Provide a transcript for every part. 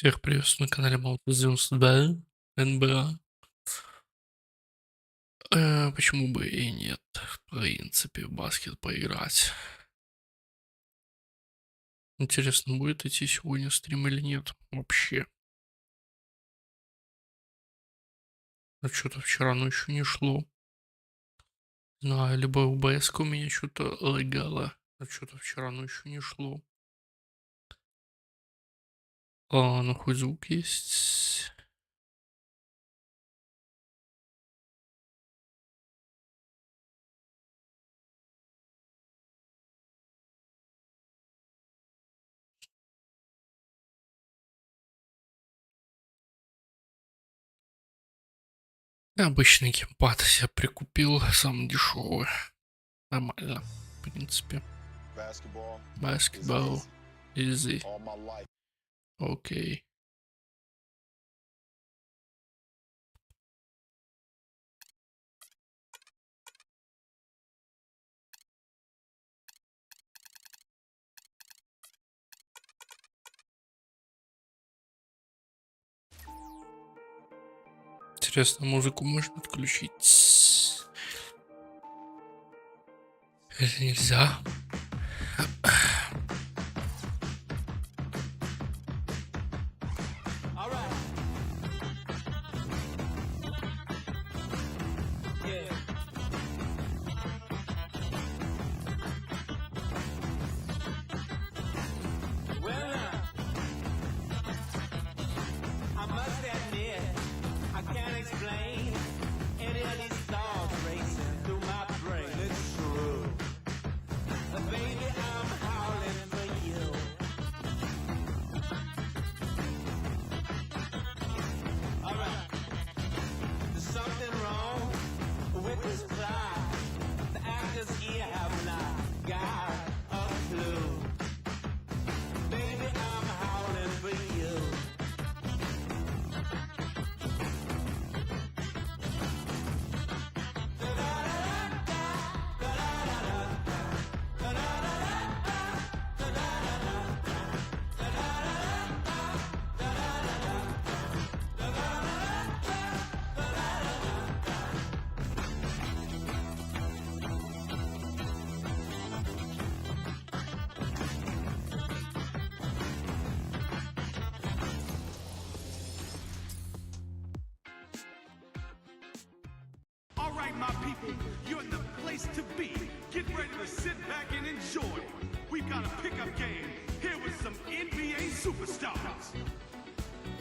Всех приветствую на канале Мой ПК, НБА. Почему бы и нет, в принципе, в баскет поиграть. Интересно, будет идти сегодня стрим или нет вообще. А что-то вчера ночью не шло. Знаю, либо УБС у меня что-то лагало. А что-то вчера ночью не шло. Ну хоть звук есть. Обычный геймпад себе прикупил, самый дешевый. Нормально, в принципе. Баскетбол. Easy. Окей. Интересно, музыку можно отключить? Или нельзя? My people, you're in the place to be. Get ready to sit back and enjoy. We've got a pickup game here with some NBA superstars.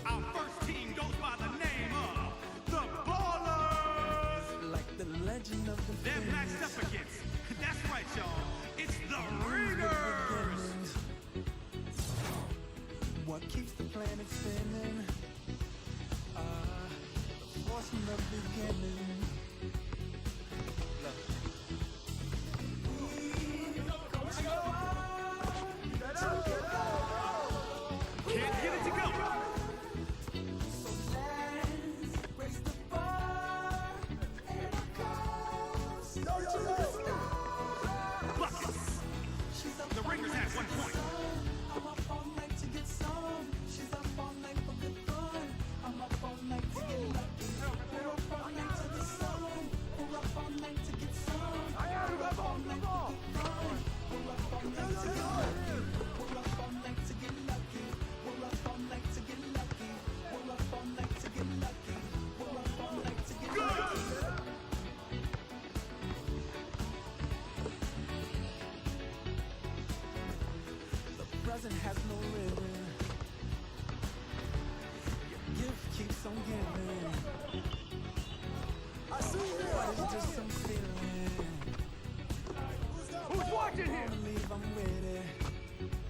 Our first team goes by the name of the Ballers. Like the legend of the They're matched up against. That's right, y'all. It's the Raiders. What keeps the planet spinning? The force from the beginning. Has no ribbon. Your gift keeps on giving. I see you. But it's just some feeling. Who's watching here? I believe I'm with it.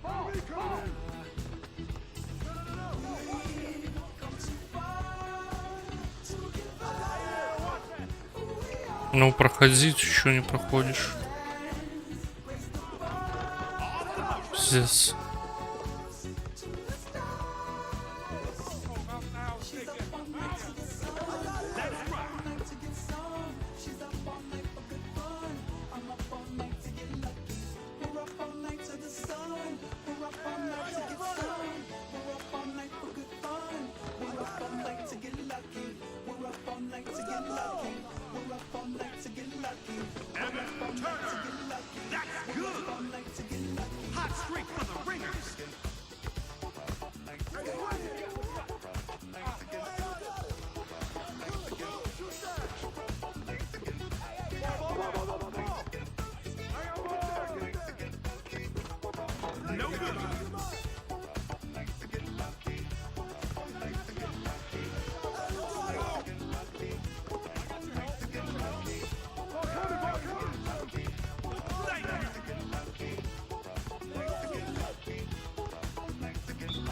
Follow me, come Ну, проходить еще не проходишь. Здесь. We're up all night to get some. We're up all night for good fun. Evan Turner. That's good. Hot streak for the ringers. No good.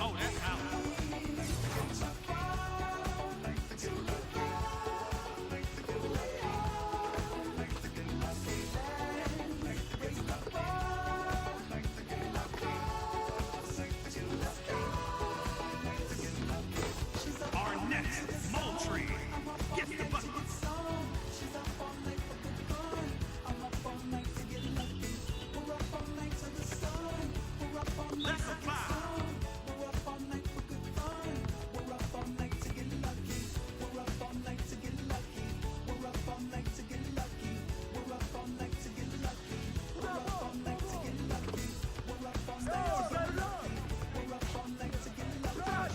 Oh, that's out. Our next Moultrie gets the bucket. That's a foul.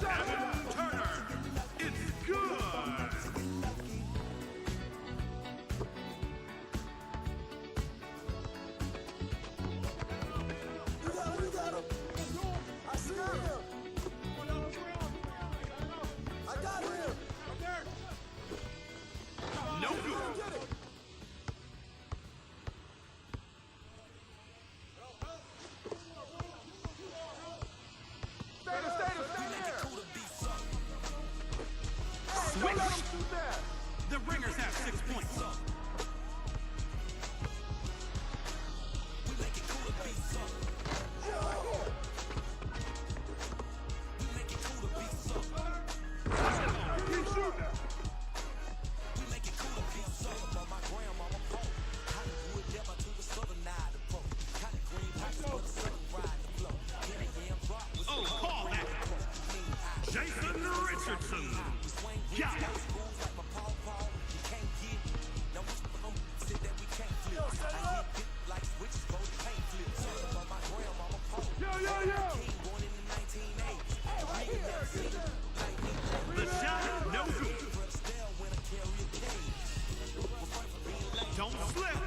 Evan Turner, it's good. No good. Switch. The ringers have 6 points. Oh, call that. Jason Richardson. Got it. The shot, no good. Don't slip.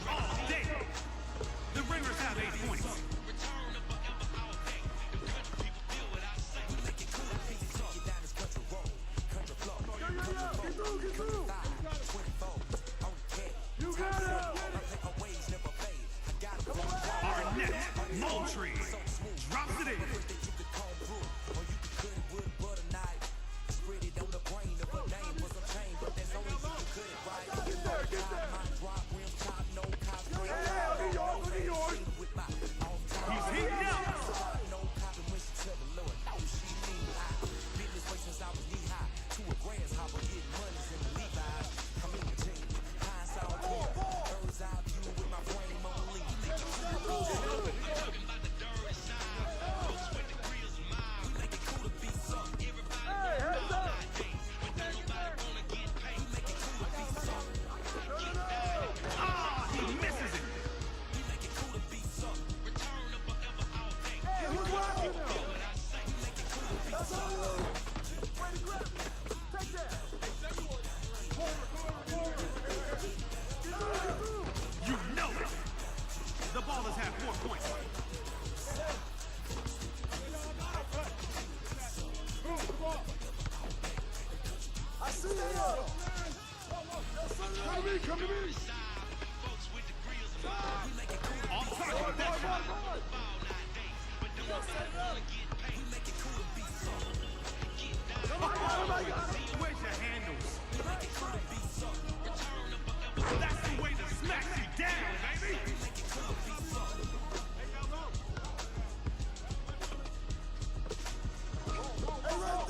All day. The ringers have 8 points. Our next Moultrie drops it in. He's heating up. Ah, he misses it. You know it. The ballers have 4 points. I see you. Come to me, come to me. Off target with that shot. Where's your handles? That's the way to smack you down, baby. Hey,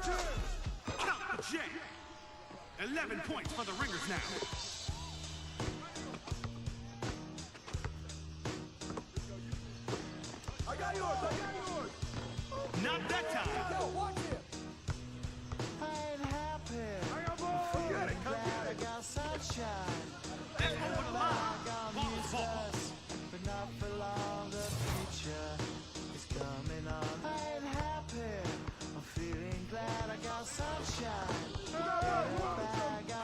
Count the J. 11 points for the Ringers now. I got yours. Not that time. Yo, watch it. I ain't happy. Come get it. I got sunshine. That's over the line. Ball is ball. But not for long, the future is coming on. I ain't happy. I'm feeling glad I got sunshine.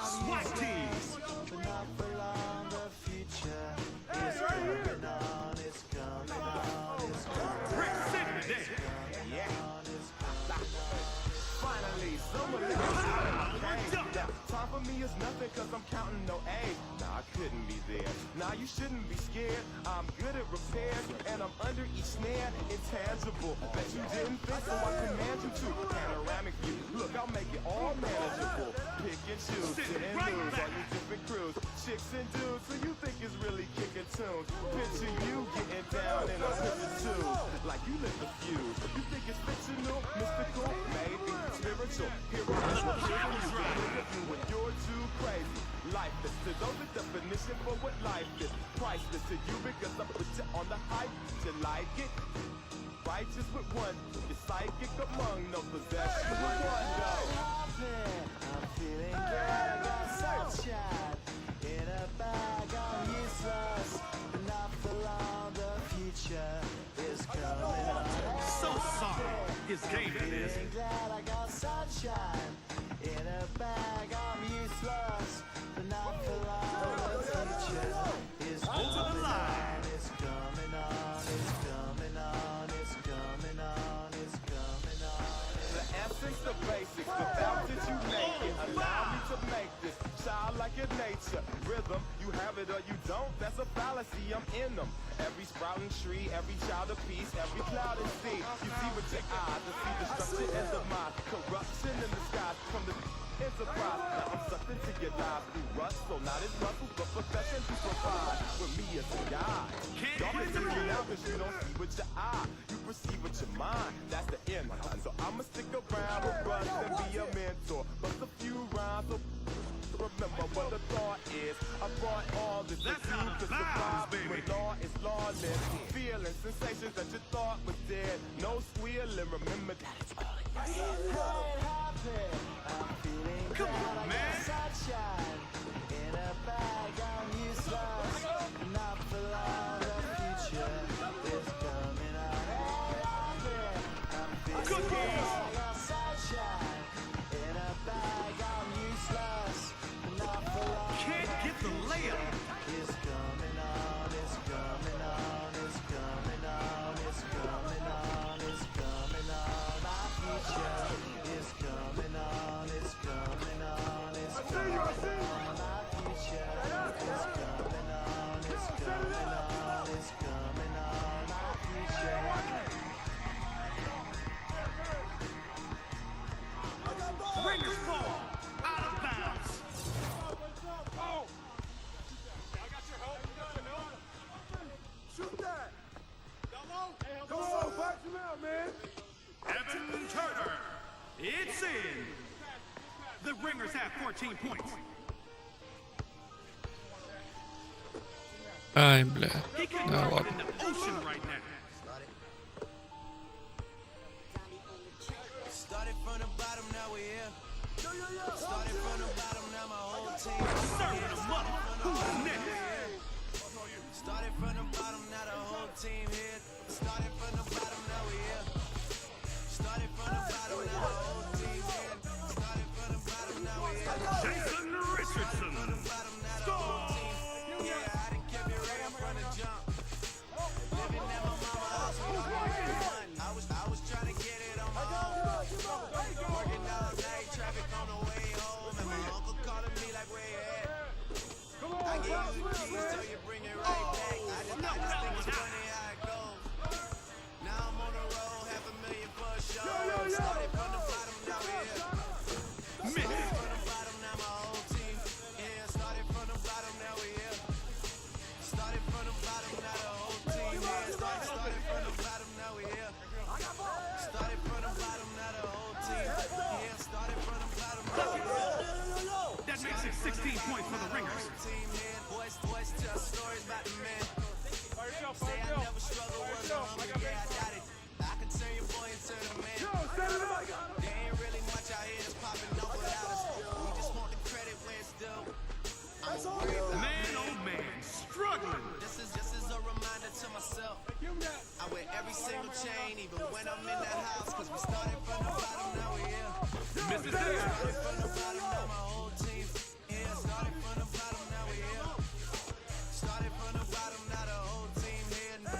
SWAT teams. But not for long, the future is coming on. It's coming on. It's coming Rick City today. Finally, someone now, time for me is nothing cause I'm counting no A's. Nah, I couldn't be there. Nah, you shouldn't be scared. I'm good at repairs and I'm under each snare. Intangible that you didn't think, so I command you to. Panoramic view, look, I'll make it all manageable. Pick and choose, sit and right lose, back. all you different crews. Chicks and dudes, so you think it's really kicking tunes. Picture you getting down in a picture too. Like you lit the fuse. You think it's fictional, mystical, maybe spiritual. Hero, when you're too crazy. Lifeless to those, the definition for what life is. Priceless to you because I put you on the hype. You like it? Righteous with one, you're psychic among no possession with one though. I'm feeling good, I got sunshine. In a bag, I'm useless. But not for long, the future is coming on. So sorry. His game it is. Feeling glad I got sunshine. In a bag, I'm useless. But not for long, the future is coming Over the line. on. It's coming on, it's coming on, it's coming on, it's coming on. The essence, the basics, without it you make it. Allow me to make this child like your nature. Rhythm, you have it or you don't, that's a fallacy, I'm in them. Every sprouting tree, every child of peace, every cloud and sea. You see with your eyes, to see destruction and demise. Corruption in the skies from the enterprise. Now I'm sucked into your lives through rust, so not as muscles, but profession to provide. With me as a guide. Y'all can see me now cause you don't see with your eye. You perceive with your mind, that's the end. So I'ma stick around with Russ and be a mentor. Bust a few rhymes, so remember what the thought is. I brought all this That's to you how to it vibes, survive baby. when law is lawless. Feeling sensations that you thought was dead. No squealing, remember that it's all in your head. I'm feeling Come glad on, I man. got sunshine. In a bag, I'm useless. Not for long, the future is coming on. I'm feeling Good glad game. I got sunshine. In a bag, I'm useless. Not for long, Can't get the layup. it's coming on, it's coming on, it's coming on, it's coming on, it's coming on. My future is coming on, it's coming on, it's coming on. My future is coming on, it's coming on, it's coming on. My future. Ringers ball. Out of bounds. Shoot that. Come on, box him out, man. Evan Turner. It's in. The Ringers have 14 points. Ай, бля. He can Да go ладно. in the ocean right now. Started from the bottom, now we're here. Started from the bottom, now my whole team. Serving them up. Who's next? Started from the bottom, now the whole team here. Started from the bottom, now we're here. Started from the bottom, now the whole team here. Started from the bottom, now we're here. Jason Richardson. Score. Yeah, I done kept it real from the jump. Living at my mama's house, we don't have fun. I was trying to get it on my own. Working all day, traffic on the way home, and my uncle calling me like, where you at? I gave you the keys, so you bring it right back. I just think it's funny how it goes. Now I'm on the road, $500,000 for a show. Started from the bottom, now we're here. Started from the bottom, now my whole team. Yeah, started from the bottom, now we're here. Started from the bottom, now the whole team. Yeah, started from the bottom, now we're here. Started from the bottom, now the whole team. Yeah, first. Team head, boys tell stories about the man. Say I never struggle with them, yeah, I got it. I can turn your boy into the man. There ain't really much out here that's popping up without us. We just want the credit where it's due. I'm worried about Man, oh man, struggling. This is a reminder to myself. I wear every single chain, even when I'm in the house. Cause we started from the bottom, now we here. Mrs. Started from the bottom, now my whole team here. Started from the bottom, now we here. Started from the bottom, now the whole team here. No,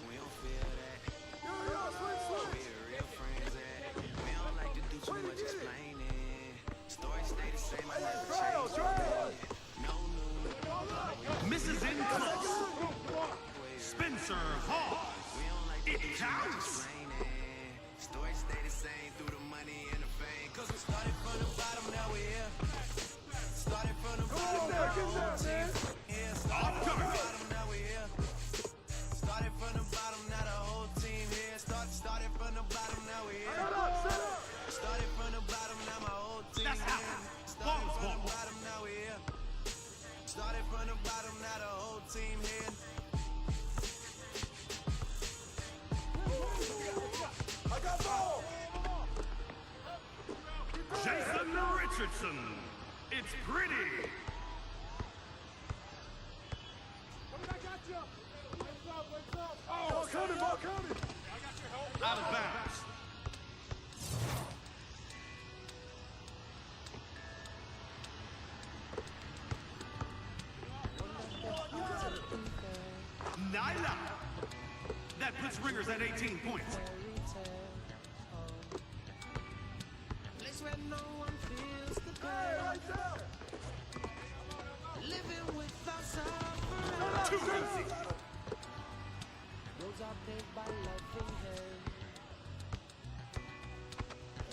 we don't feel that. Where the real friends at? We don't like to do too much explaining. Stories stay the same, I never change. No new. Mrs. In close. Spencer Hall. It counts. Stories stay the same through the money and the fame. Cause we started from the bottom, now we here. Started from the bottom, now the whole team here. Started from the bottom, now we here. Started from the bottom, now the whole team here. Started from the bottom, now we here. Started from the bottom, now my whole team here. Started from the bottom, now we here. Started from the bottom, now the whole team here. Jason Richardson. It's pretty. Ball coming, ball coming. Out of bounds. Nyla. That puts Ringers at 18 points. Place where no one feels the pain. Living without suffering. Too easy. Roads are paved by loving hands.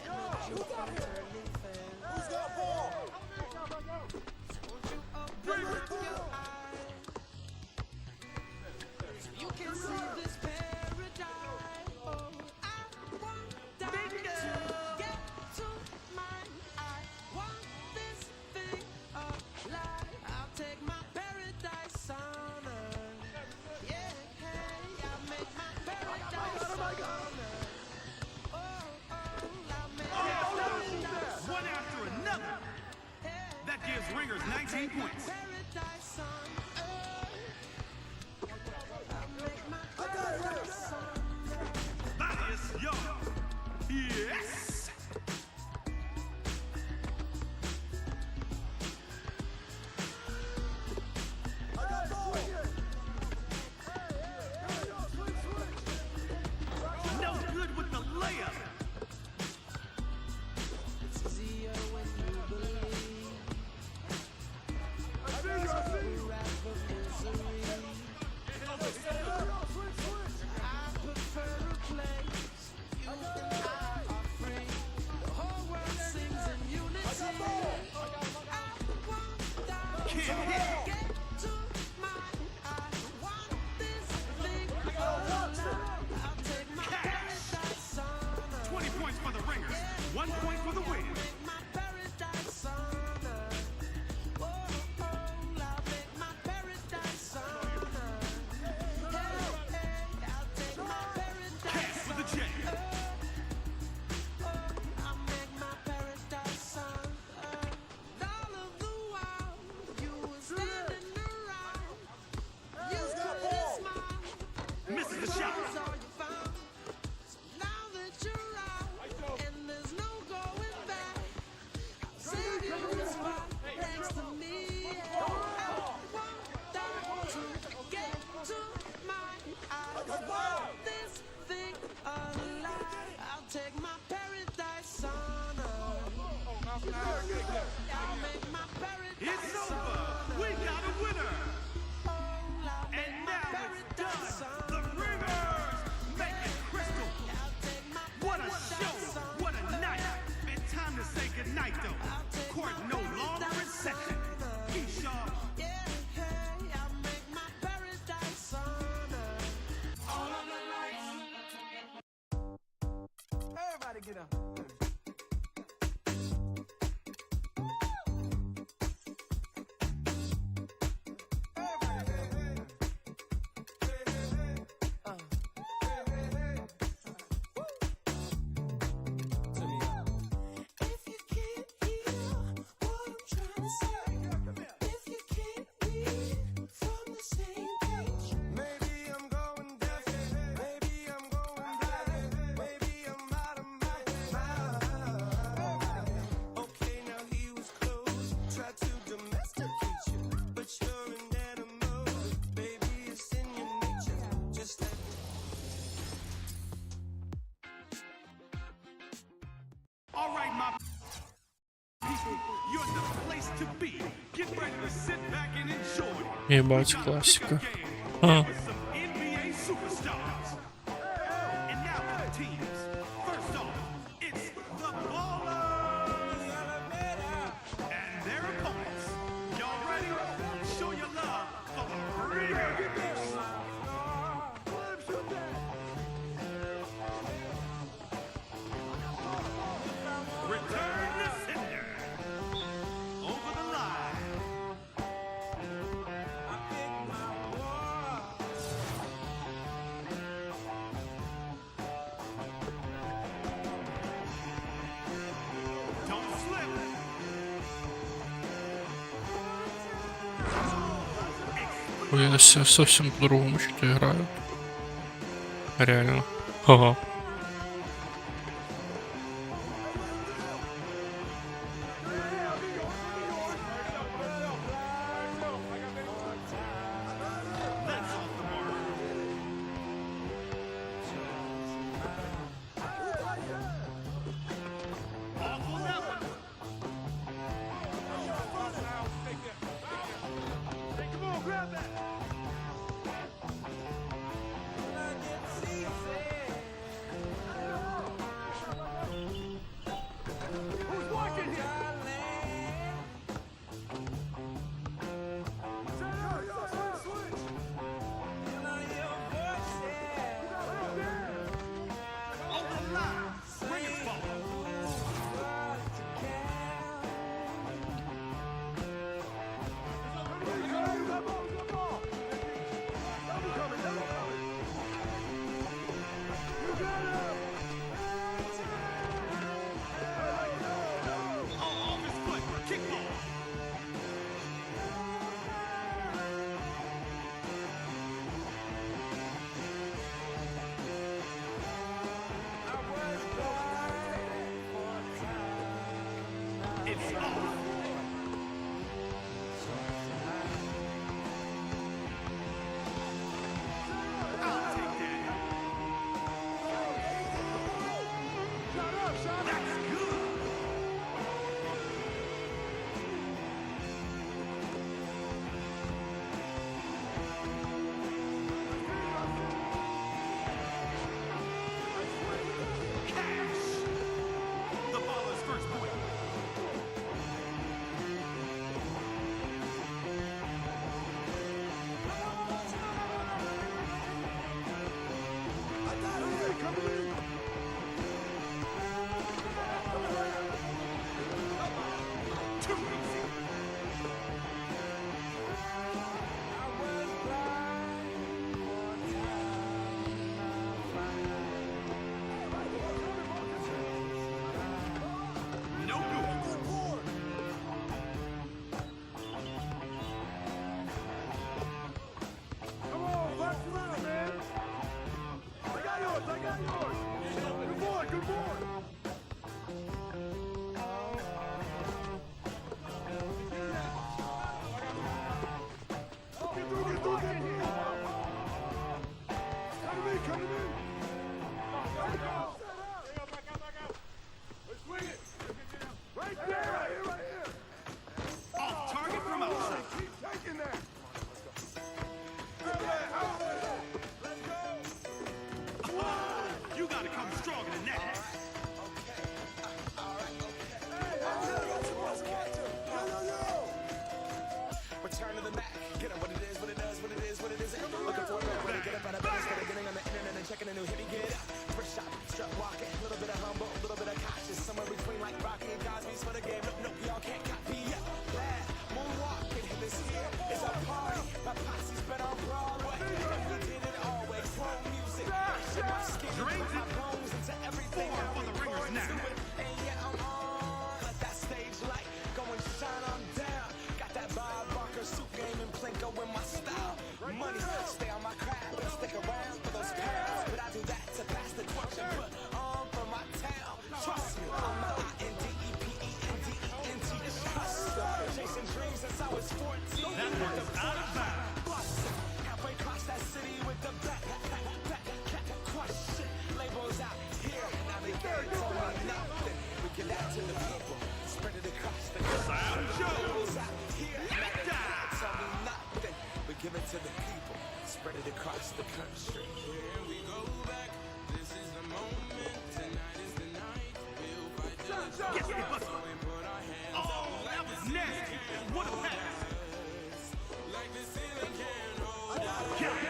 And the truth of turning fans. Who's got ball? Won't you open up your eyes? You can see this paradise. Oh, I want that to get to mine. I want this thing alive. I'll take my paradise on earth. Yeah, hey, I'll make my paradise on earth. Oh, I'll make my paradise One after another. That gives Ringers 19 points. paradise on earth. I'll make my paradise on earth. Thaddeus Young. Yes. I got ball here. No good with the layup. It's easier when you believe. I see you, I see you. Wrath of misery. I prefer a place you and I are free. The whole world sings in unity. I want that Can't to hit. get to mine. I want this thing alive. I'll take my paradise on earth. 20 points for the Ringers. 1 point for the win. Make my paradise on earth. Oh, oh, I'll make my paradise on earth. Hey, hey, I'll take my paradise Cash for the on J. earth. Oh, I'll make my paradise on earth. All of the while you were standing around, you couldn't smile. Misses the shot. That's all you found. So now that you're out and there's no going back, I'll save you the spot thanks to me. I want that to get to mine. I want this thing alive. I'll take my paradise on earth. I'll make my paradise It's on over. earth. We got a winner. I'll make And my now it's paradise done. on The earth. Ringers make it crystal. I'll take my What a paradise show. on What a earth. night. It's time to say goodnight, though. Court no longer in session. Peace, y'all. Yeah, hey, I'll make my paradise on earth. All of the lights. Everybody get up. to be. Get ready to sit back and enjoy. Ебать, We got a классика. pickup game А. with some NBA superstars. And now for the teams. First off, it's the Ballers and their opponents. Y'all ready? Show your love for the Remix. Return to sender. Over the line. Don't slip. Я совсем по-другому что-то играют. Реально. Ага. That's off the mark. Off on that one. Hey, come on, grab that. Who's watching here? Over the line. Bring it forward. Off his foot. Kick ball. It's off. I'll take that. That's good. Cash. The Ballers' first point. country. Here we go back. This is the moment. Tonight is the night. We'll fight till it's over. Yes, we bust. So we put our hands Oh, up that like was the nasty. What a pass. like the ceiling can't hold us. Kill it.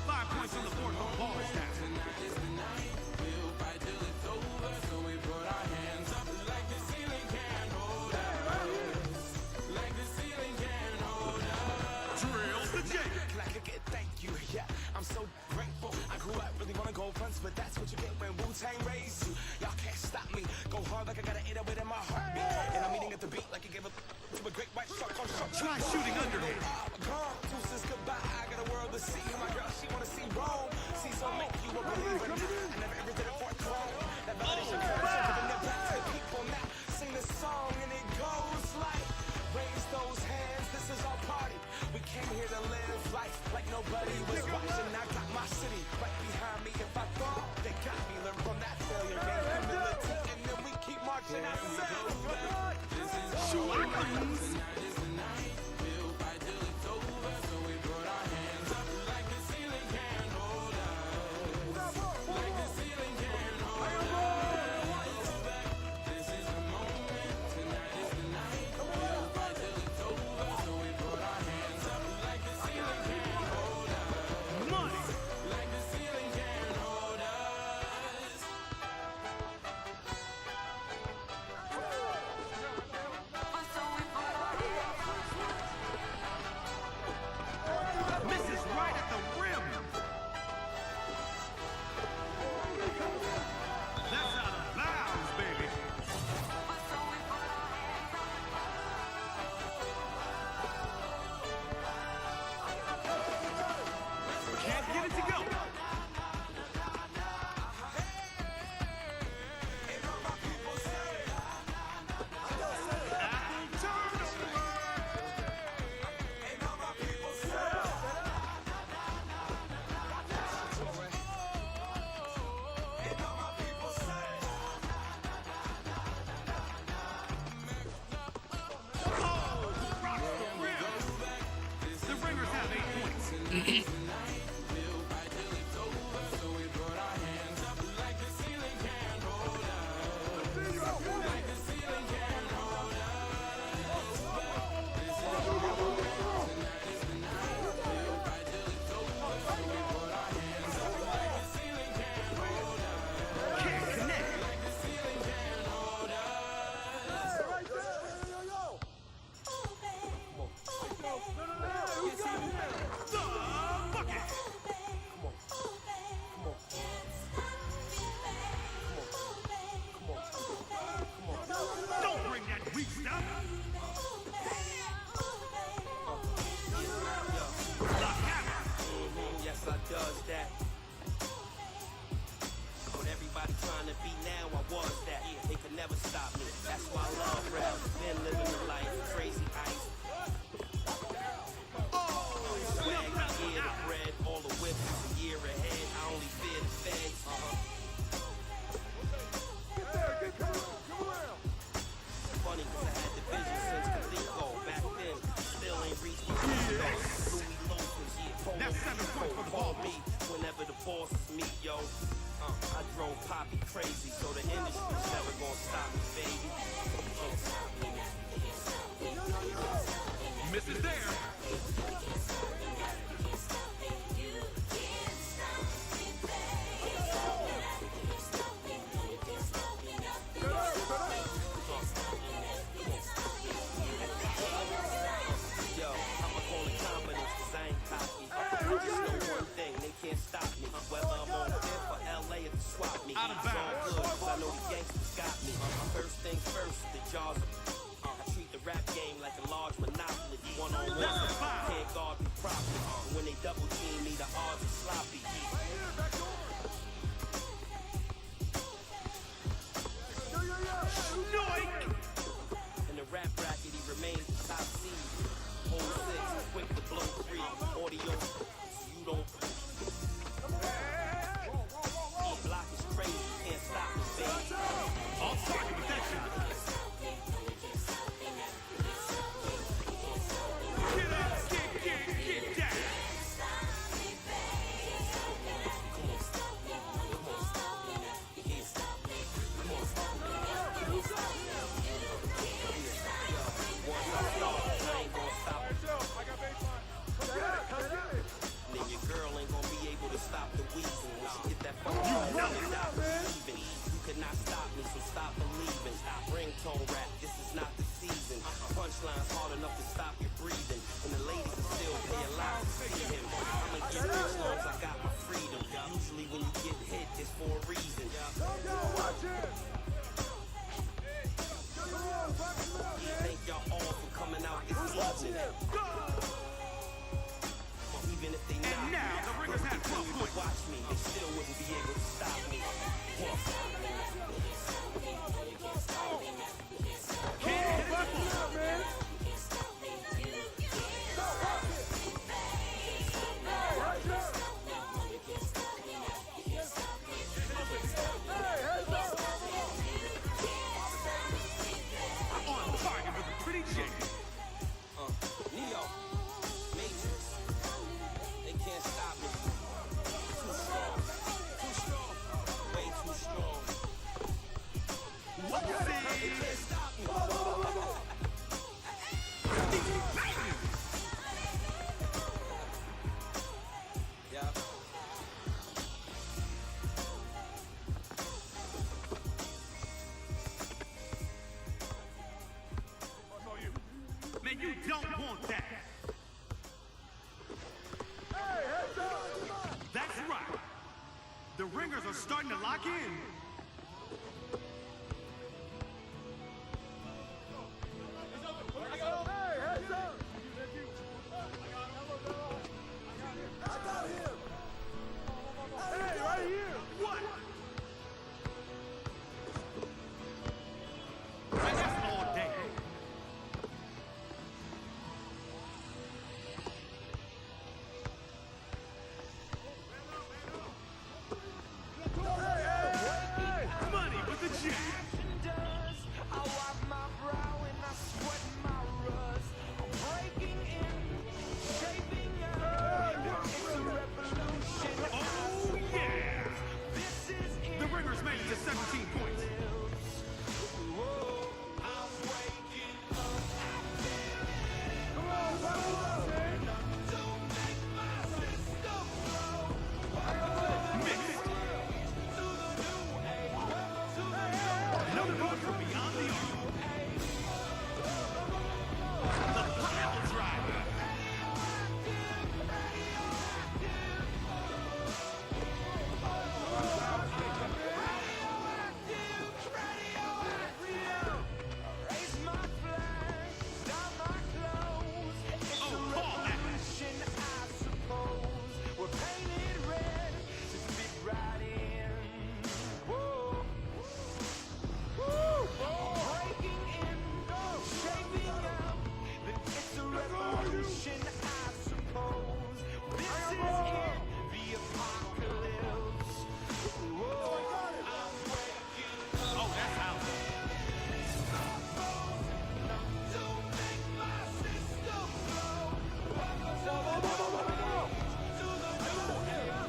5 points on the board for ball stats. Tonight is the night. We'll fight till it's over. So we put our hands up like the ceiling can't hold us. Like the ceiling can't hold us. Drills the J. Like a kid, thank you, yeah. I'm so grateful. I grew up really wanna go fronts, but that's what you get when Wu-Tang raised you. Y'all can't stop me. Go hard like I got an 808 in my heartbeat. And I'm eating at the beat like you gave a to a great white shark on shark. Try shooting underhand. Gone, deuces goodbye. I got a world to see. My girl, she wanna see Rome. See, so make you a believer. I never ever did it for a clone. That validation comes from giving it back to the people now. Sing this song and it goes like, raise those hands. This is our party. We came here to live life like nobody was watching. I got my city right behind me. If I fall, they got me. Learn from that failure, gain humility, and then we keep marching ourselves. This is short things. Tonight is the night. We'll fight till it's over. So we put our hands up like the ceiling can't hold us. Like the ceiling can't hold us. This is the moment. Tonight is the night. We'll fight till it's over. So we put our hands up like the ceiling can't hold us. Money. Like the ceiling can't hold us. Misses right at the rim. That's out of bounds, baby. Can't get it to go. Apple turnover. Oh, rocks the rim. The Ringers have 8 points. We'll fight till it's over. So we put our hands up like the ceiling can't hold us. Like the ceiling can't hold us. This is the moment. Tonight is the night. We'll fight till it's over. So we put our hands up like the ceiling can't hold us. Can't connect. Like the ceiling can't hold us. Right there. The bucket. Don't bring that weak stuff. Yes, I does that. What everybody trying to be now, I was that. They could never stop me. That's why I love rap. Been living the life, crazy ice. Swag, the year, the bread, all the whips, a year ahead. I only fear the feds. Get there. Get come around. Funny, cause I had the vision since Calico. Back then, still ain't reached my goal. Louis Loafers, yeah. That's 7 points for the ball. Me whenever the bosses meet, yo. I drove Poppy crazy, so the industry's never gonna stop me, baby. Misses there. Yo, I'ma call it confidence, cause I ain't cocky. Just know one thing, they can't stop me. Whether I'm on Fifth or LA or the swap me. Out of It's all bounds. good, cause I know the gangsters got me. First things first, the jaws of I treat the rap game like a large monopoly. One-on-one me, so stop believing. Ringtone rap, this is not the season. Punchlines hard enough to stop your breathing. And the ladies will still pay a lot to see him. I'ma get rich as long as I got my freedom. Usually when you get hit, it's for a reason. Thank y'all all for coming out this evening. Even if they not, And now the ringers have 12 points. Watch me, they still wouldn't be able to stop me. On target with a pretty chick. Neo, Matrix, they can't stop me. Too strong, way too strong. What you say? They can't stop me. Yeah. Man, you don't want that. That's right. The ringers are starting to lock in. What? Man, that's all day. Money with the jack. I wipe my brow and I sweat my rust. I'm breaking in, shaping up. It's a revolution. Oh yeah! This is it. The ringers made it to 17 points. Whoa, I'm waking up. To make my system grow. Mixed. To the new age. To the new Another one from beyond the arc. The pile driver. Raise my flag, down my clothes. It's Oh, a call that. revolution, I suppose. We're painted red to fit right in. Whoa. Breaking in, shaping up. It's a revolution, I suppose. This is it, the apocalypse. Whoa. I'm waking up. Oh, that's how. To make my system grow. To the new age.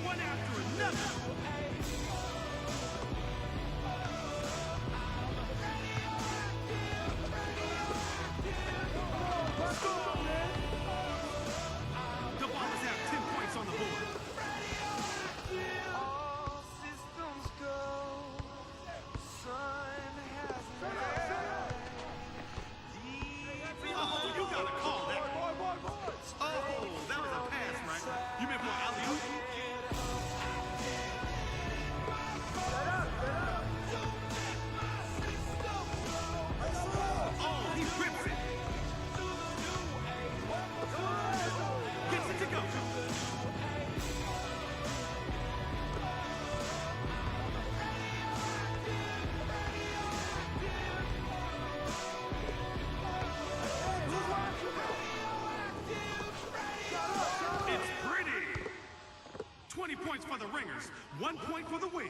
One after another. The Bombers have 10 points on the board. All systems go. Sun has set. Deep Oh, you gotta call that. Oh, that was a pass, right? You meant for alley-oop? Oh, he rips it. Gets it to go. It's pretty. 20 points for the ringers, 1 point for the win.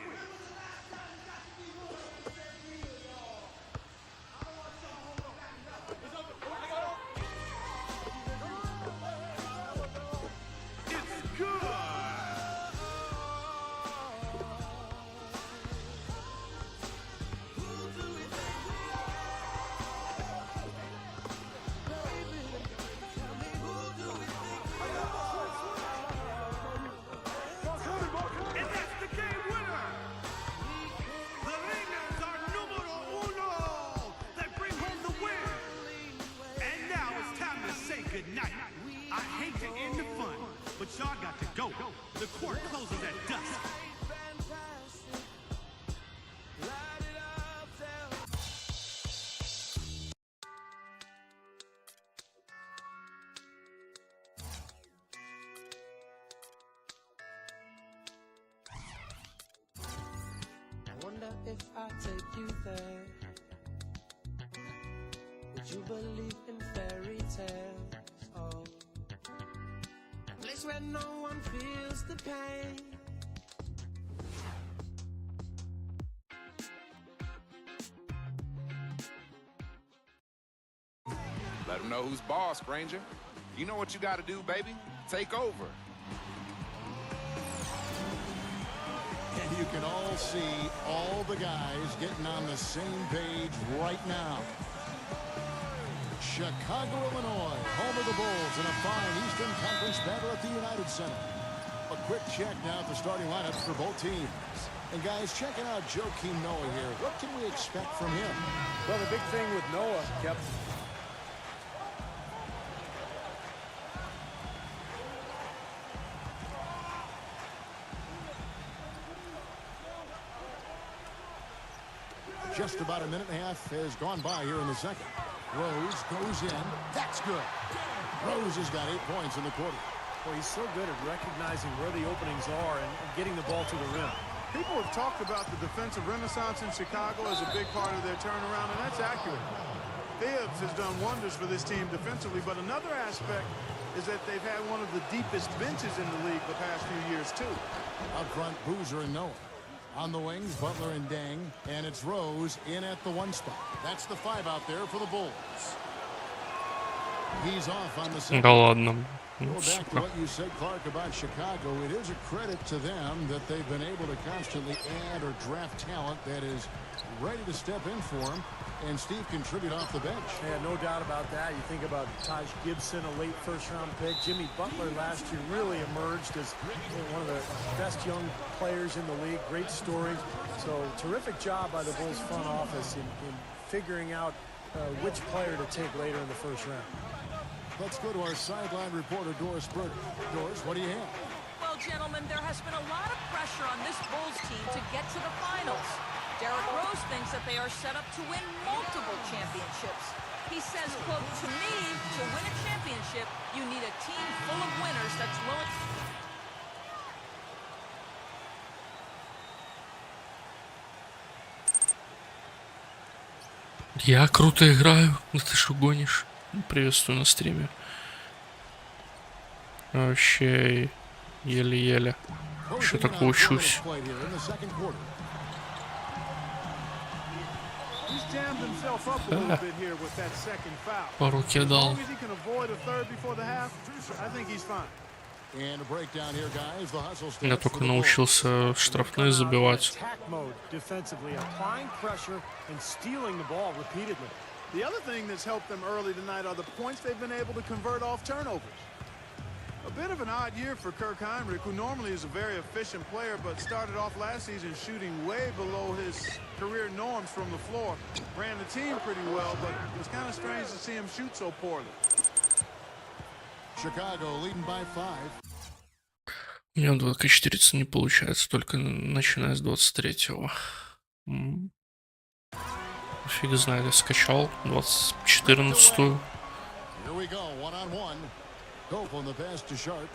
It's good. And that's the game winner. wonder if I take you there. Would you believe in fairy tales? Oh, a place where no one feels the pain. Let them know who's boss, Ranger. You know what you gotta do, baby? Take over. And you can all see all the guys getting on the same page right now. Chicago, Illinois, home of the Bulls in a fine Eastern Conference battle at the United Center. A quick check now at the starting lineups for both teams. And guys, checking out Joakim Noah here. What can we expect from him? Well, the big thing with Noah, Just about a minute and a half has gone by here in the second. Rose goes in. That's good. Rose has got 8 points in the quarter. well, he's so good at recognizing where the openings are and getting the ball to the rim. People have talked about the defensive renaissance in Chicago as a big part of their turnaround, and that's accurate. Thibs has done wonders for this team defensively, but another aspect is that they've had one of the deepest benches in the league the past few years, too. Up front, Boozer and Noah. On the wings, Butler and Dang, and it's Rose in at the 1 spot. That's the 5 out there for the Bulls. He's off on the second. Да ладно. Go back to what you said, Clark, about Chicago. It is a credit to them that they've been able to constantly add or draft talent that is ready to step in for them and Steve contribute off the bench. Yeah, no doubt about that. You think about Taj Gibson, a late first-round pick. Jimmy Butler last year really emerged as one of the best young players in the league. Great stories. So terrific job by the Bulls front office in figuring out which player to take later in the first round. Let's go to our sideline reporter, Doris Burger. Doris, what do you have? Well, gentlemen, there has been a lot of pressure on this Bulls team to get to the finals. Derrick Rose thinks that they are set up to win multiple championships. He says, quote, to me, to win a championship, you need a team full of winners that's willing... Я круто играю. Да ты что гонишь? Приветствую на стриме. Вообще еле-еле. Еще так учусь. По руке дал. Я только научился штрафные забивать. The other thing that's helped them early tonight are the points they've been able to convert off turnovers. A bit of an odd year for Kirk Heinrich, who normally is a very efficient player, but started off last season shooting way below his career norms from the floor. Ran the team pretty well, but it was kind of strange to see him shoot so poorly. Chicago leading by 5. У меня 2К4 не получается, только начиная с 23-го. Фиг знает, я скачал 14-ю. Here we go, 1-on-1. Hope on the pass to Sharp.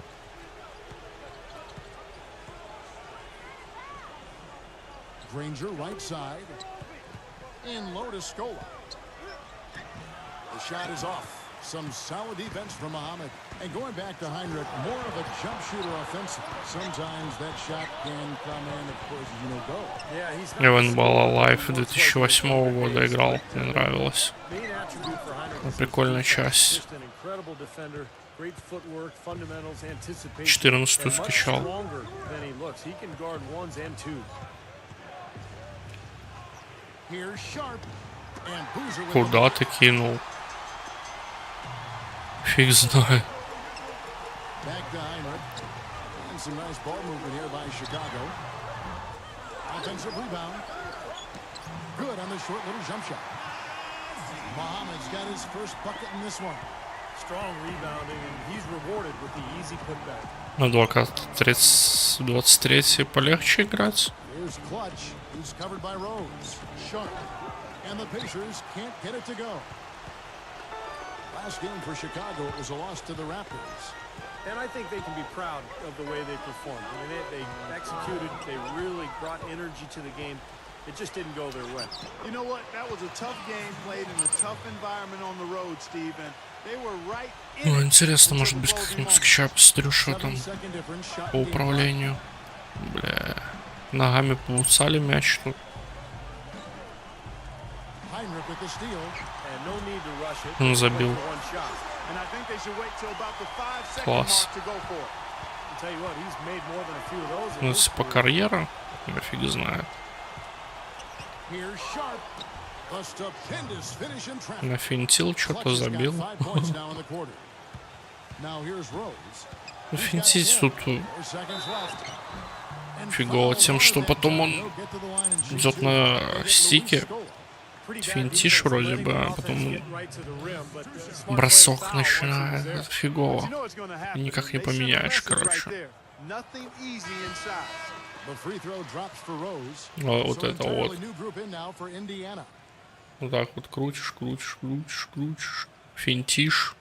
Granger right side. In low to Scola. The shot is off. Some solid defense from Muhammad. And going back to Heinrich, more of a jump shooter offensive. Sometimes that shot can come in, of course, you know, go. Я в NBA Live 2008 года играл. Мне нравилось. Прикольная часть. 14-ю скачал. Куда ты кинул? Фиг знает. Back to Heinrich. And some nice ball movement here by Chicago. Offensive rebound. Good on the short little jump shot. Muhammad's got his first bucket in this one. Strong rebounding, and he's rewarded with the easy putback. На 2К23 полегче играть. Here's Clutch. He's covered by Rose. Sharp. And the Pacers can't get it to go. Last game for Chicago, it was a loss to the Raptors. And I think they can be proud of the way they performed. I mean, they executed, they really brought energy to the game. it just didn't go their way. You know what? That was a tough game played in a tough environment on the road, Steve. And they were right in Ну, it. интересно, может быть, как-нибудь скачаю, посмотрю, что там по управлению. Бля. Ногами поуцали мяч тут. Он забил. Класс. Ну, если по карьере, я фиг знает. Нафинтил, что-то забил. Финтить тут фигово тем, что потом он идет на стике. Финтишь вроде бы, а потом бросок начинает. Это фигово. И никак не поменяешь, короче. Вот это вот. Вот так вот крутишь, крутишь, крутишь, крутишь. Финтишь.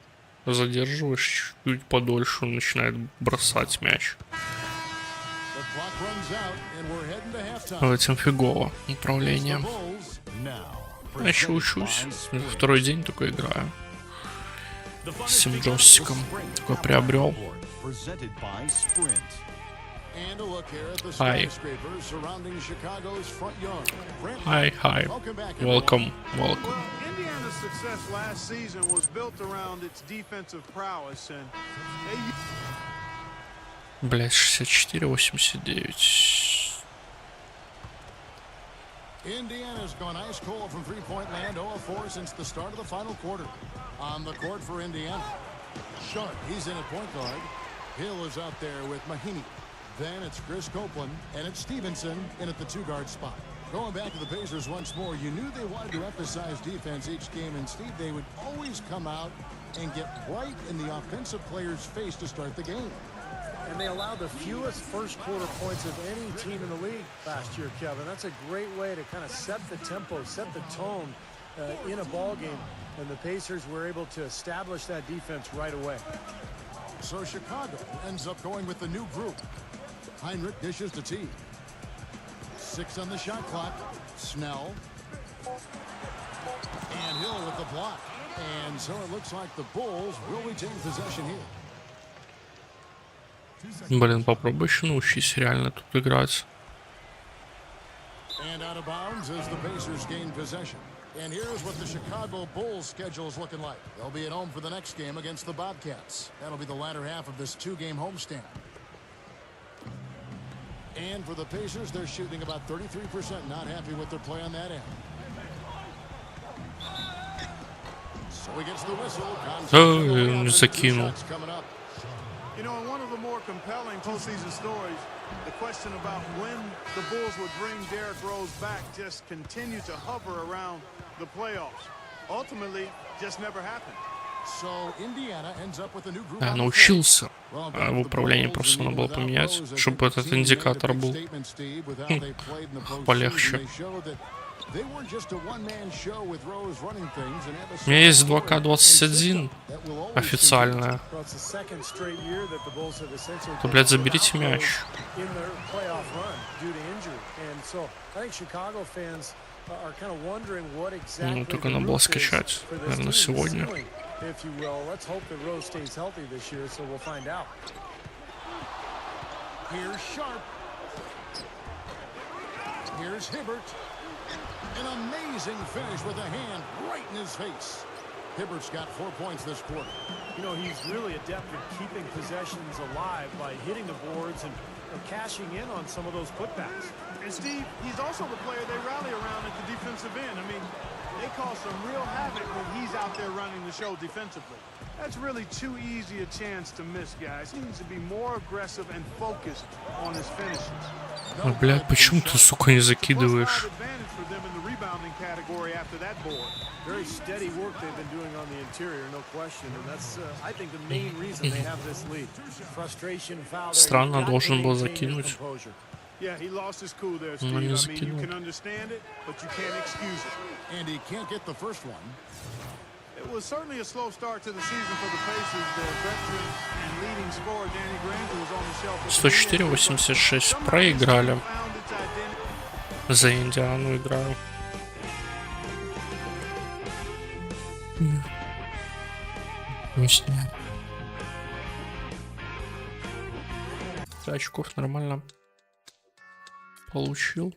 Задерживаешь чуть подольше, он начинает бросать мяч. Этим фигово управлением. Я еще учусь. Второй день только играю. С этим джойстиком. Такой приобрел. Hi. Hi, hi. Welcome, welcome. Indiana's success last season was built around its defensive prowess, and they... Блять, 64-89. Indiana's gone ice cold from three-point land, 0-4 since the start of the final quarter. On the court for Indiana. Sharp, he's in at point guard. Hill is out there with Mahinmi. Then it's Chris Copeland, and it's Stevenson in at the two-guard spot. Going back to the Pacers once more, you knew they wanted to emphasize defense each game, and Steve, they would always come out and get right in the offensive player's face to start the game. And they allowed the fewest first quarter points of any team in the league last year, Kevin. That's a great way to kind of set the tempo, set the tone in a ball game. And the Pacers were able to establish that defense right away. So Chicago ends up going with the new group. Heinrich dishes to T. 6 on the shot clock. Snell. And Hill with the block. And so it looks like the Bulls will retain possession here. Блин, попробуй еще научись реально тут играть. And out of bounds as the Pacers gain possession. And here's what the Chicago Bulls schedule is looking like. They'll be at home for the next game against the Bobcats. That'll be the latter half of this two-game homestand. And for the Pacers, they're shooting about 33%. Not happy with their play on that end. So he gets the whistle. Закинул. You know, in one of the more compelling postseason stories, the question about when the Bulls would bring Derrick Rose back just continued to hover around the playoffs. Ultimately, just never happened. So Indiana ends up with a new group. Научился. В управлении просто надо было поменять, чтобы этот индикатор был полегче. У меня есть 2К21 официальная. То, блядь, заберите мяч. Ну, только надо было скачать, наверное, сегодня. An amazing finish with a hand right in his face. Hibbert's got 4 points this quarter. You know, he's really adept at keeping possessions alive by hitting the boards and cashing in on some of those putbacks. And Steve, he's also the player they rally around at the defensive end. I mean, they cause some real havoc when he's out there running the show defensively. That's really too easy a chance to miss, guys. He needs to be more aggressive and focused on his finishes. Ну, блядь, почему ты, сука, не закидываешь? Very steady work they've been doing on the interior, no question, and that's, I think, the main reason they have this lead. Frustration foul. Странно, должен был закинуть. Yeah, he lost his cool there, Steve. I mean, you can understand it, but you can't excuse it. And he can't get the first one. It was certainly a slow start to the season for the Pacers. Their veteran and leading scorer Danny Granger was on the shelf. 104-86 проиграли. За Индиану играю. Песни. Очков нормально получил.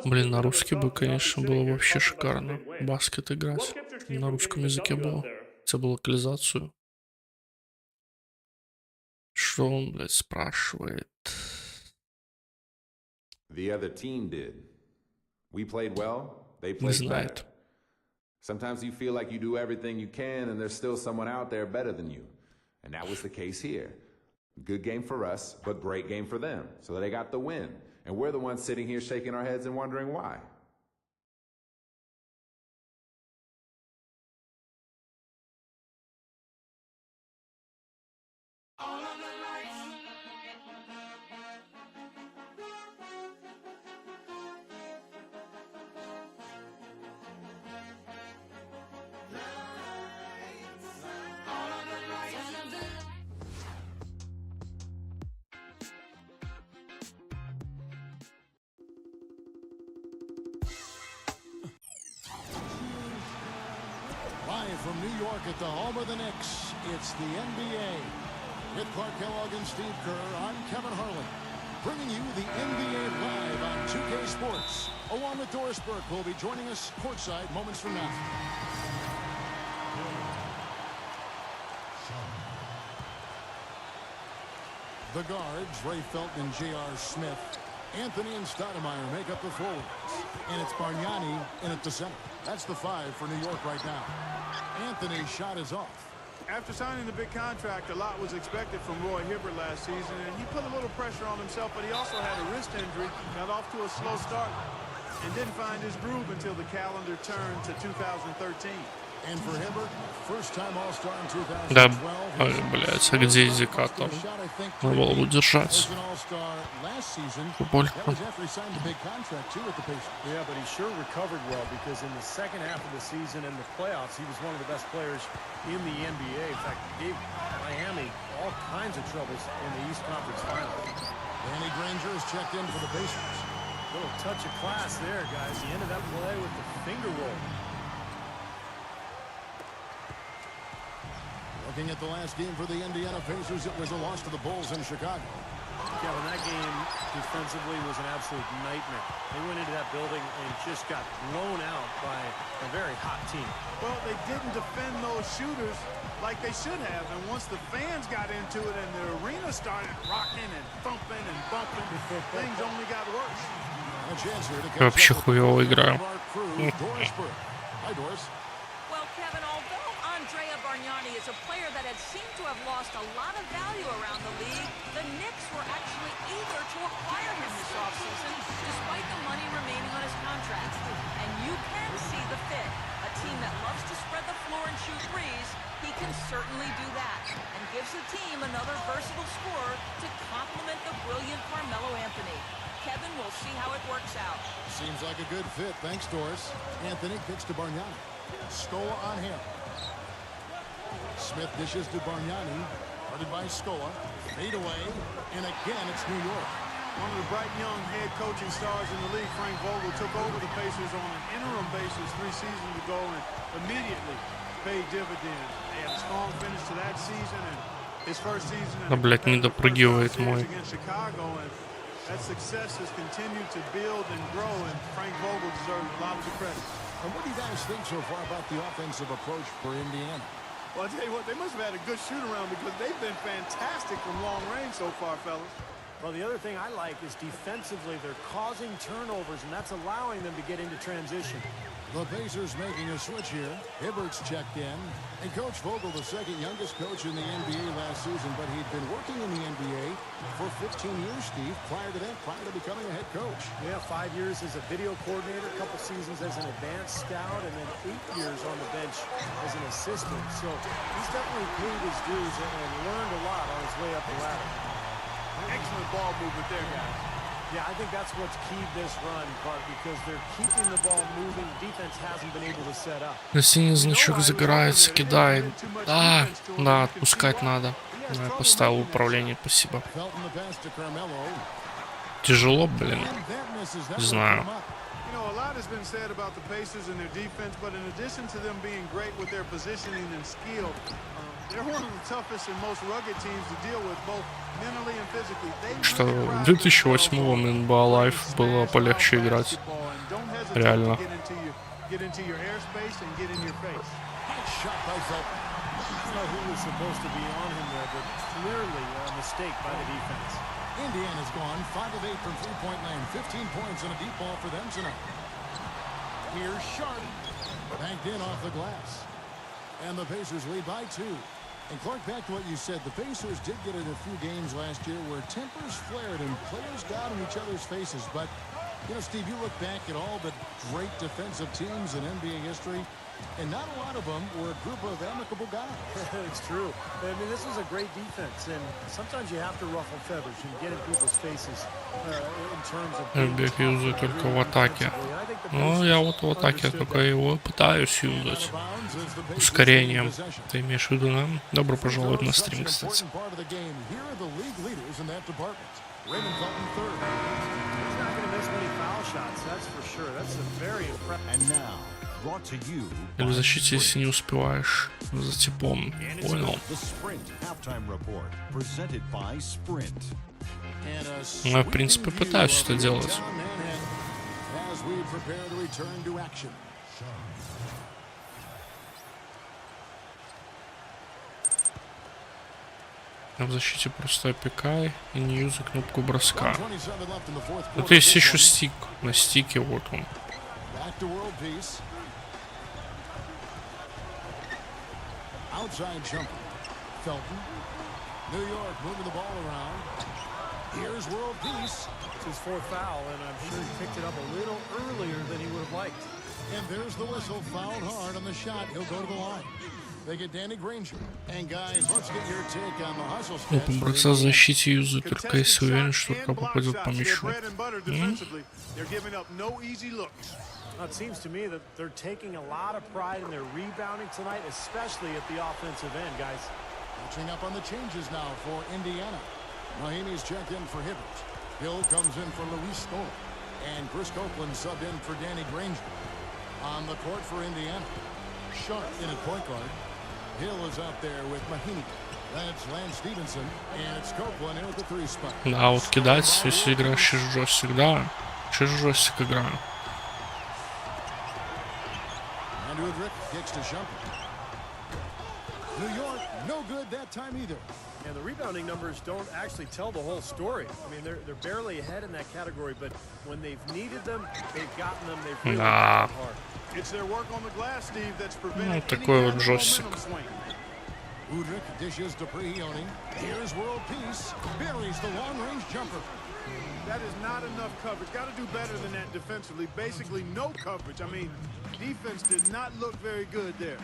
Блин, на русский бы, конечно, было вообще шикарно. Баскет играть. На русском языке было. Забыл локализацию. Что он, блядь, спрашивает? The other team did. We played well, they Не played знает. better. Sometimes you feel like you do everything you can and there's still someone out there better than you. And that was the case here. Good game for us, but great game for them. So they got the win. And we're the ones sitting here shaking our heads and wondering why. Live from New York at the home of the Knicks, it's the NBA. With Clark Kellogg and Steve Kerr, I'm Kevin Harlan, bringing you the NBA live on 2K Sports. Along with Doris Burke, who will be joining us courtside moments from now. The guards, Ray Felton and J.R. Smith, Anthony and Stoudemire make up the forwards. And it's Bargnani in at the center. That's the five for New York right now. Anthony's shot is off. After signing the big contract, a lot was expected from Roy Hibbert last season, and he put a little pressure on himself, but he also had a wrist injury, got off to a slow start, and didn't find his groove until the calendar turned to 2013. And for Hibbert, first time All-Star in 2012. Да, блядь, а где индикатор? Надо было удержать. Футбольку. Yeah, but he sure recovered well because in the second half of the season and the playoffs, he was one of the best players in the NBA. In fact, he gave Miami all kinds of troubles in the East Conference Finals. Danny Granger is checked in for the Pacers. Little touch of class there, guys. He ended that play with the finger roll. Looking at the last game for the Indiana Pacers, it was a loss to the Bulls in Chicago. Kevin, that game defensively was an absolute nightmare. They went into that building and just got blown out by a very hot team. Well, they didn't defend those shooters like they should have, and once the fans got into it and the arena started rocking and thumping and bumping, things only got worse. A chance here to Я вообще хуёво играю. Hi, Doris. Well, Kevin, although Andrea Bargnani is a player that had seemed to have lost a lot of value around the league, the Knicks were actually eager to acquire him this offseason, despite the money remaining on his contract. And you can see the fit. A team that loves to spread the floor and shoot threes, he can certainly do that, and gives the team another versatile scorer to complement the brilliant Carmelo Anthony. Kevin, we'll see how it works out. Seems like a good fit. Thanks, Doris. Anthony kicks to Bargnani. Scola on him. Smith dishes to Bargnani. Guarded by Scola. Fade away. And again, it's New York. One of the bright young head coaching stars in the league, Frank Vogel, took over the Pacers on an interim basis 3 seasons ago and immediately paid dividends. They had a strong finish to that season and his first season Да, блядь, не допрыгивает мой. against Chicago, and that success has continued to build and grow, and Frank Vogel deserves a lot of the credit. And what do you guys think so far about the offensive approach for Indiana? Well, I'll tell you what, they must have had a good shoot-around because they've been fantastic from long range so far, fellas. Well, the other thing I like is defensively, they're causing turnovers, and that's allowing them to get into transition. The Pacers making a switch here. Hibbert's checked in. And Coach Vogel, the second youngest coach in the NBA last season, but he'd been working in the NBA for 15 years, Steve, prior to becoming a head coach. Yeah, 5 years as a video coordinator, a couple seasons as an advanced scout, and then 8 years on the bench as an assistant. So he's definitely paid his dues and learned a lot on his way up the ladder. Excellent ball movement there, guys. Yeah, I think that's what's keyed this run, Bart, because they're keeping the ball moving. Defense hasn't been able to set up. Синий значок загорается, кидает. Да, отпускать надо. Я поставил управление, спасибо. Тяжело, блин. Не знаю. You know, a lot has been said about the Pacers and their defense, but in addition to them being great with their positioning and skill, they're one of the toughest and most rugged teams to deal with, both mentally and physically. Что в 2008-м NBA Live было полегче играть. Реально. Get into your airspace and get in your face. Shot by Felton. I don't know who was supposed to be on him there, but clearly a mistake by the defense. Indiana's gone 5 of 8 from three-point land. 15 points and a deep ball for them tonight. Here's Sharp. Banked in off the glass. And the Pacers lead by 2. And Clark, back to what you said, the Pacers did get in a few games last year where tempers flared and players got in each other's faces. But, you know, Steve, you look back at all the great defensive teams in NBA history, and not a lot of them were a group of amicable guys. It's true. I mean, this was a great defense, and sometimes you have to ruffle feathers and get in people's faces in terms of... Бег юзаю только в атаке. Ну, я вот в атаке только его пытаюсь юзать. Ускорением. Ты имеешь в виду, да? Добро пожаловать на стрим, кстати. Или в защите, если не успеваешь за типом. Понял. Ну, я, в принципе, пытаюсь это делать. В защите просто опекай и не юзай кнопку броска. Вот есть еще стик. На стике вот он. Here's world peace. It's his fourth foul, and I'm sure he picked it up a little earlier than he would have liked. And there's the whistle, fouled hard on the shot. He'll go to the line. They get Danny Granger. And guys, let's get your take on the hustle stats. Кнопку броска в защите юзай только если уверен, что рука попадет по мячу. It seems to me that they're taking a lot of pride in their rebounding tonight, especially at the offensive end, guys. Catching up on the changes now for Indiana. Mahimi's checked in for Hibbert. Hill comes in for Luis Scola. And Chris Copeland subbed in for Danny Granger. On the court for Indiana. Sharp in at point guard. Hill is out there with Mahimi. That's Lance Stevenson. And it's Copeland in at the 3 spot. Да, вот кидать, если играешь через джойстик, да. Через джойстик играю. New York, no good that time either. And the rebounding numbers don't actually tell the whole story. I mean, they're barely ahead in that category, but when they've needed them, they've gotten them. They've really worked hard. It's their work on the glass, Steve, that's prevented такой вот джойстик. Udrich dishes to Prione. Here's world peace. Buries the long-range jumper. That is not enough coverage. Got to do better than that defensively. Basically, no coverage. I mean, defense did not look very good there.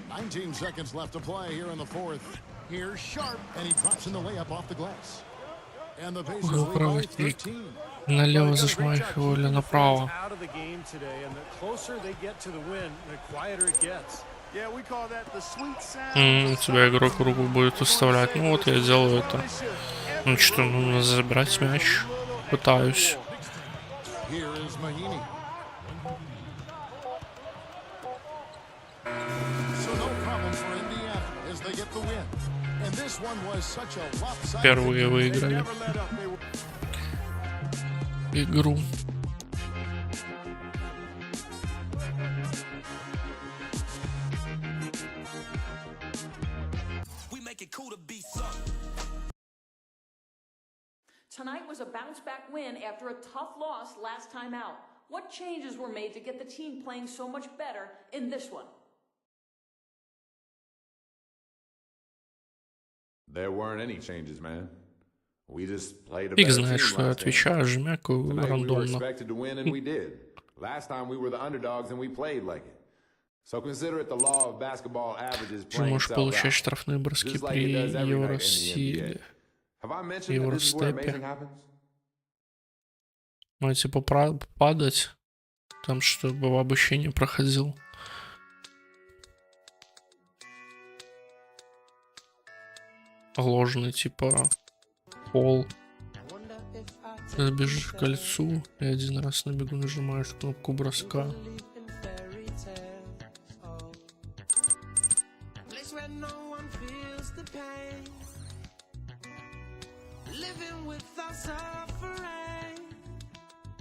19 seconds left to play here in the fourth. Here's Sharp, and he drops in the layup off the glass. And the Pacers lead by 13. Налево зажимай его или направо. Out of the game today, and the closer they get to the win, the quieter it gets. Yeah, we call that the sweet sound. У тебя игрок руку будет выставлять. Ну вот я делаю это. Ну что, нужно забрать мяч. Пытаюсь. Here is Mahimi. So no problem for Indiana as they get the win. And this one was such a lopsided. Впервые выиграли игру. Tonight was a bounce-back win after a tough loss last time out. What changes were made to get the team playing so much better in this one? There weren't any changes, man. We just played a Фиг better знаешь, team что я last game. отвечаю, жмякаю Tonight we were рандомно. expected to win, and we did. Last time we were the underdogs, and we played like it. So consider it the law of basketball averages Ты playing можешь itself получать out. штрафные броски Just like при it does every night in the NBA. Евросиле. Have I mentioned that this is where Евростепе. amazing happens? Ну, типа, падать. Там, чтобы обучение проходил. Ложный, типа, пол. Забежишь к кольцу и один раз на бегу нажимаешь кнопку броска.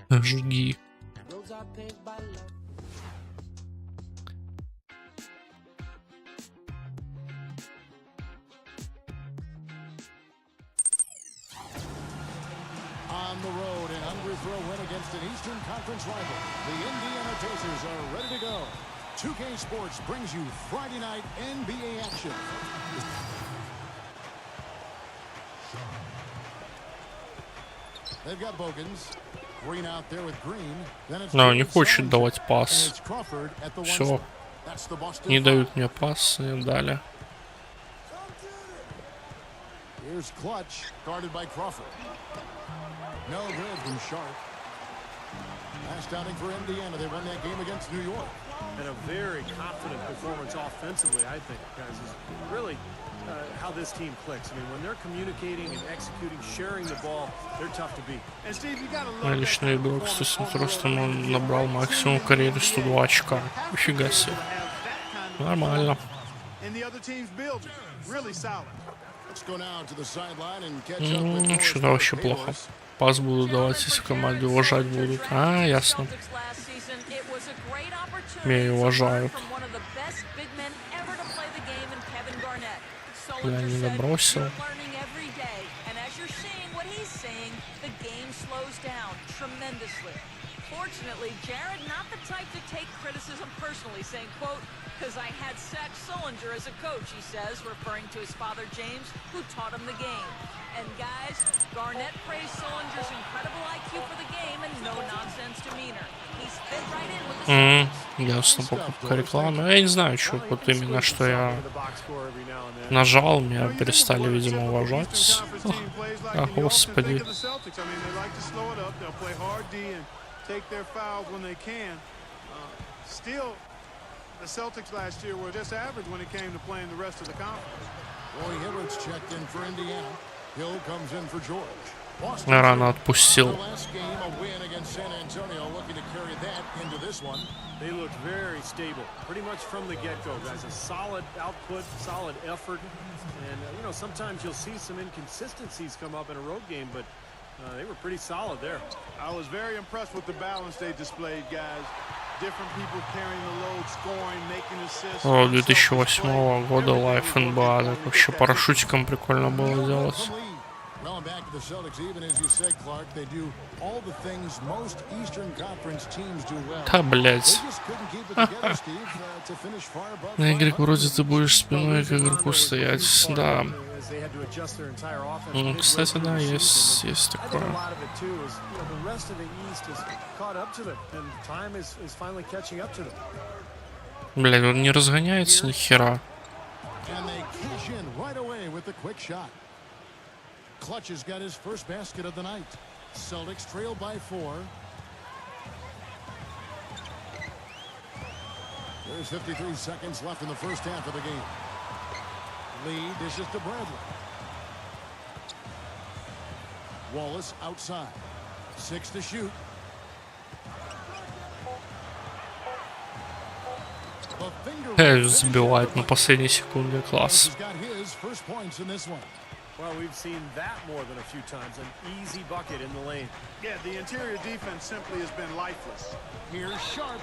Жги. On the road, an hungry for a win against an Eastern Conference rival. The Indiana Pacers are ready to go. 2K Sports brings you Friday night NBA action. They've got Bogans. Green out there with Green. Then it's Но не хочет давать пас. Все. Не дают мне пас, и дали. Here's Clutch, guarded by Crawford. No good from Sharp. Last outing for Indiana. They won that game against New York. And a very confident performance offensively, I think, guys, is really how this team clicks. I mean, when they're communicating and executing, sharing the ball, they're tough to beat. And Steve, you gotta love Личный игрок с таким ростом, он набрал максимум в карьере 102 очка. Нифига себе. Нормально. And the other team's building really solid. Let's go now to the sideline and catch up with Ну, Norris что-то вообще for плохо. Payless. Пас будут давать, если команде уважать будут. А, ясно. Меня уважают. Я не добросил. Fortunately, Jared not the type to take criticism personally, saying, quote, "Because I had Sack Sullinger as a coach," he says, referring to his father, James, who taught him the game. And guys, Garnett praised Sullinger's incredible IQ for the game and no-nonsense demeanor. He's fit right in with the Ясно, покупка рекламы. Я не знаю, что вот именно, что я нажал, меня перестали, видимо, уважать. Ах, господи. Take their fouls when they can. Still, the Celtics last year were just average when it came to playing the rest of the conference. Roy Hibbert's checked in for Indiana. Hill comes in for George. Boston Рано отпустил. the last game, a win against San Antonio, looking to carry that into this one. They looked very stable, pretty much from the get-go, guys. A solid output, solid effort. And, you know, sometimes you'll see some inconsistencies come up in a road game, but they were pretty solid there. I was very impressed with the balance they displayed, guys. Different people carrying the load, scoring, making assists. О, 2008 года Life NBA. Так вообще парашютиком прикольно было делать. Well, back to the Celtics, even as you said, Clark, they do all the things most Eastern Conference teams do well. Да, блядь. They just couldn't keep it together, Steve, to finish far above На игре вроде ты будешь спиной к игроку стоять. Да. Ну, кстати, да, есть такое. Блядь, он не разгоняется ни хера. And they cash in right away with the quick shot. Clutch has got his first basket of the night. Celtics trail by 4. There's 53 seconds left in the first half of the game. Lee dishes to Bradley. Wallace outside. 6 to shoot. Забивает на последней секунде. Класс. Well, we've seen that more than a few times. An easy bucket in the lane. Yeah, the interior defense simply has been lifeless. Here's Sharp.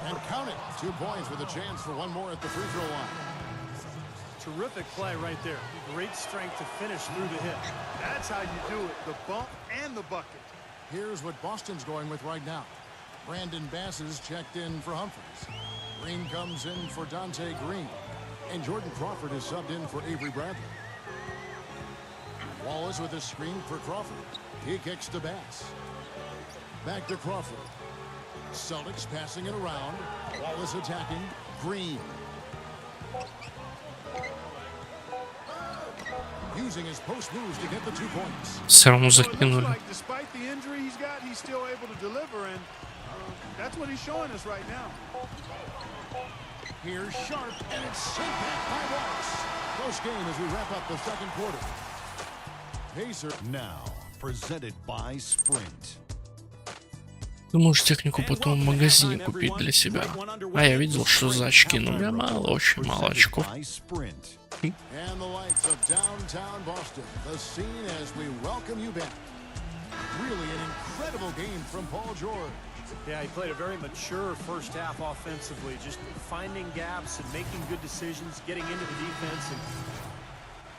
And count it. 2 points with a chance for one more at the free throw line. Terrific play right there. Great strength to finish through the hit. That's how you do it. The bump and the bucket. Here's what Boston's going with right now. Brandon Bass is checked in for Humphries. Green comes in for Dante Green. And Jordan Crawford is subbed in for Avery Bradley. Wallace with a screen for Crawford. He kicks to Bass. Back to Crawford. Celtics passing it around. Wallace attacking. Green. Using his post moves to get the 2 points. Все равно So it looks закинули. like despite the injury he's got, he's still able to deliver, and that's what he's showing us right now. Here's Sharp, and it's sent back by Wallace. Close game as we wrap up the second quarter. Pacer now presented by Sprint. Ты можешь технику потом в магазине купить для себя. А я видел, что за очки, но у меня мало, очень мало очков. And the lights of downtown Boston. The scene as we welcome you back. Really an incredible game from Paul George. Yeah, he played a very mature first half offensively, just finding gaps and making good decisions, getting into the defense.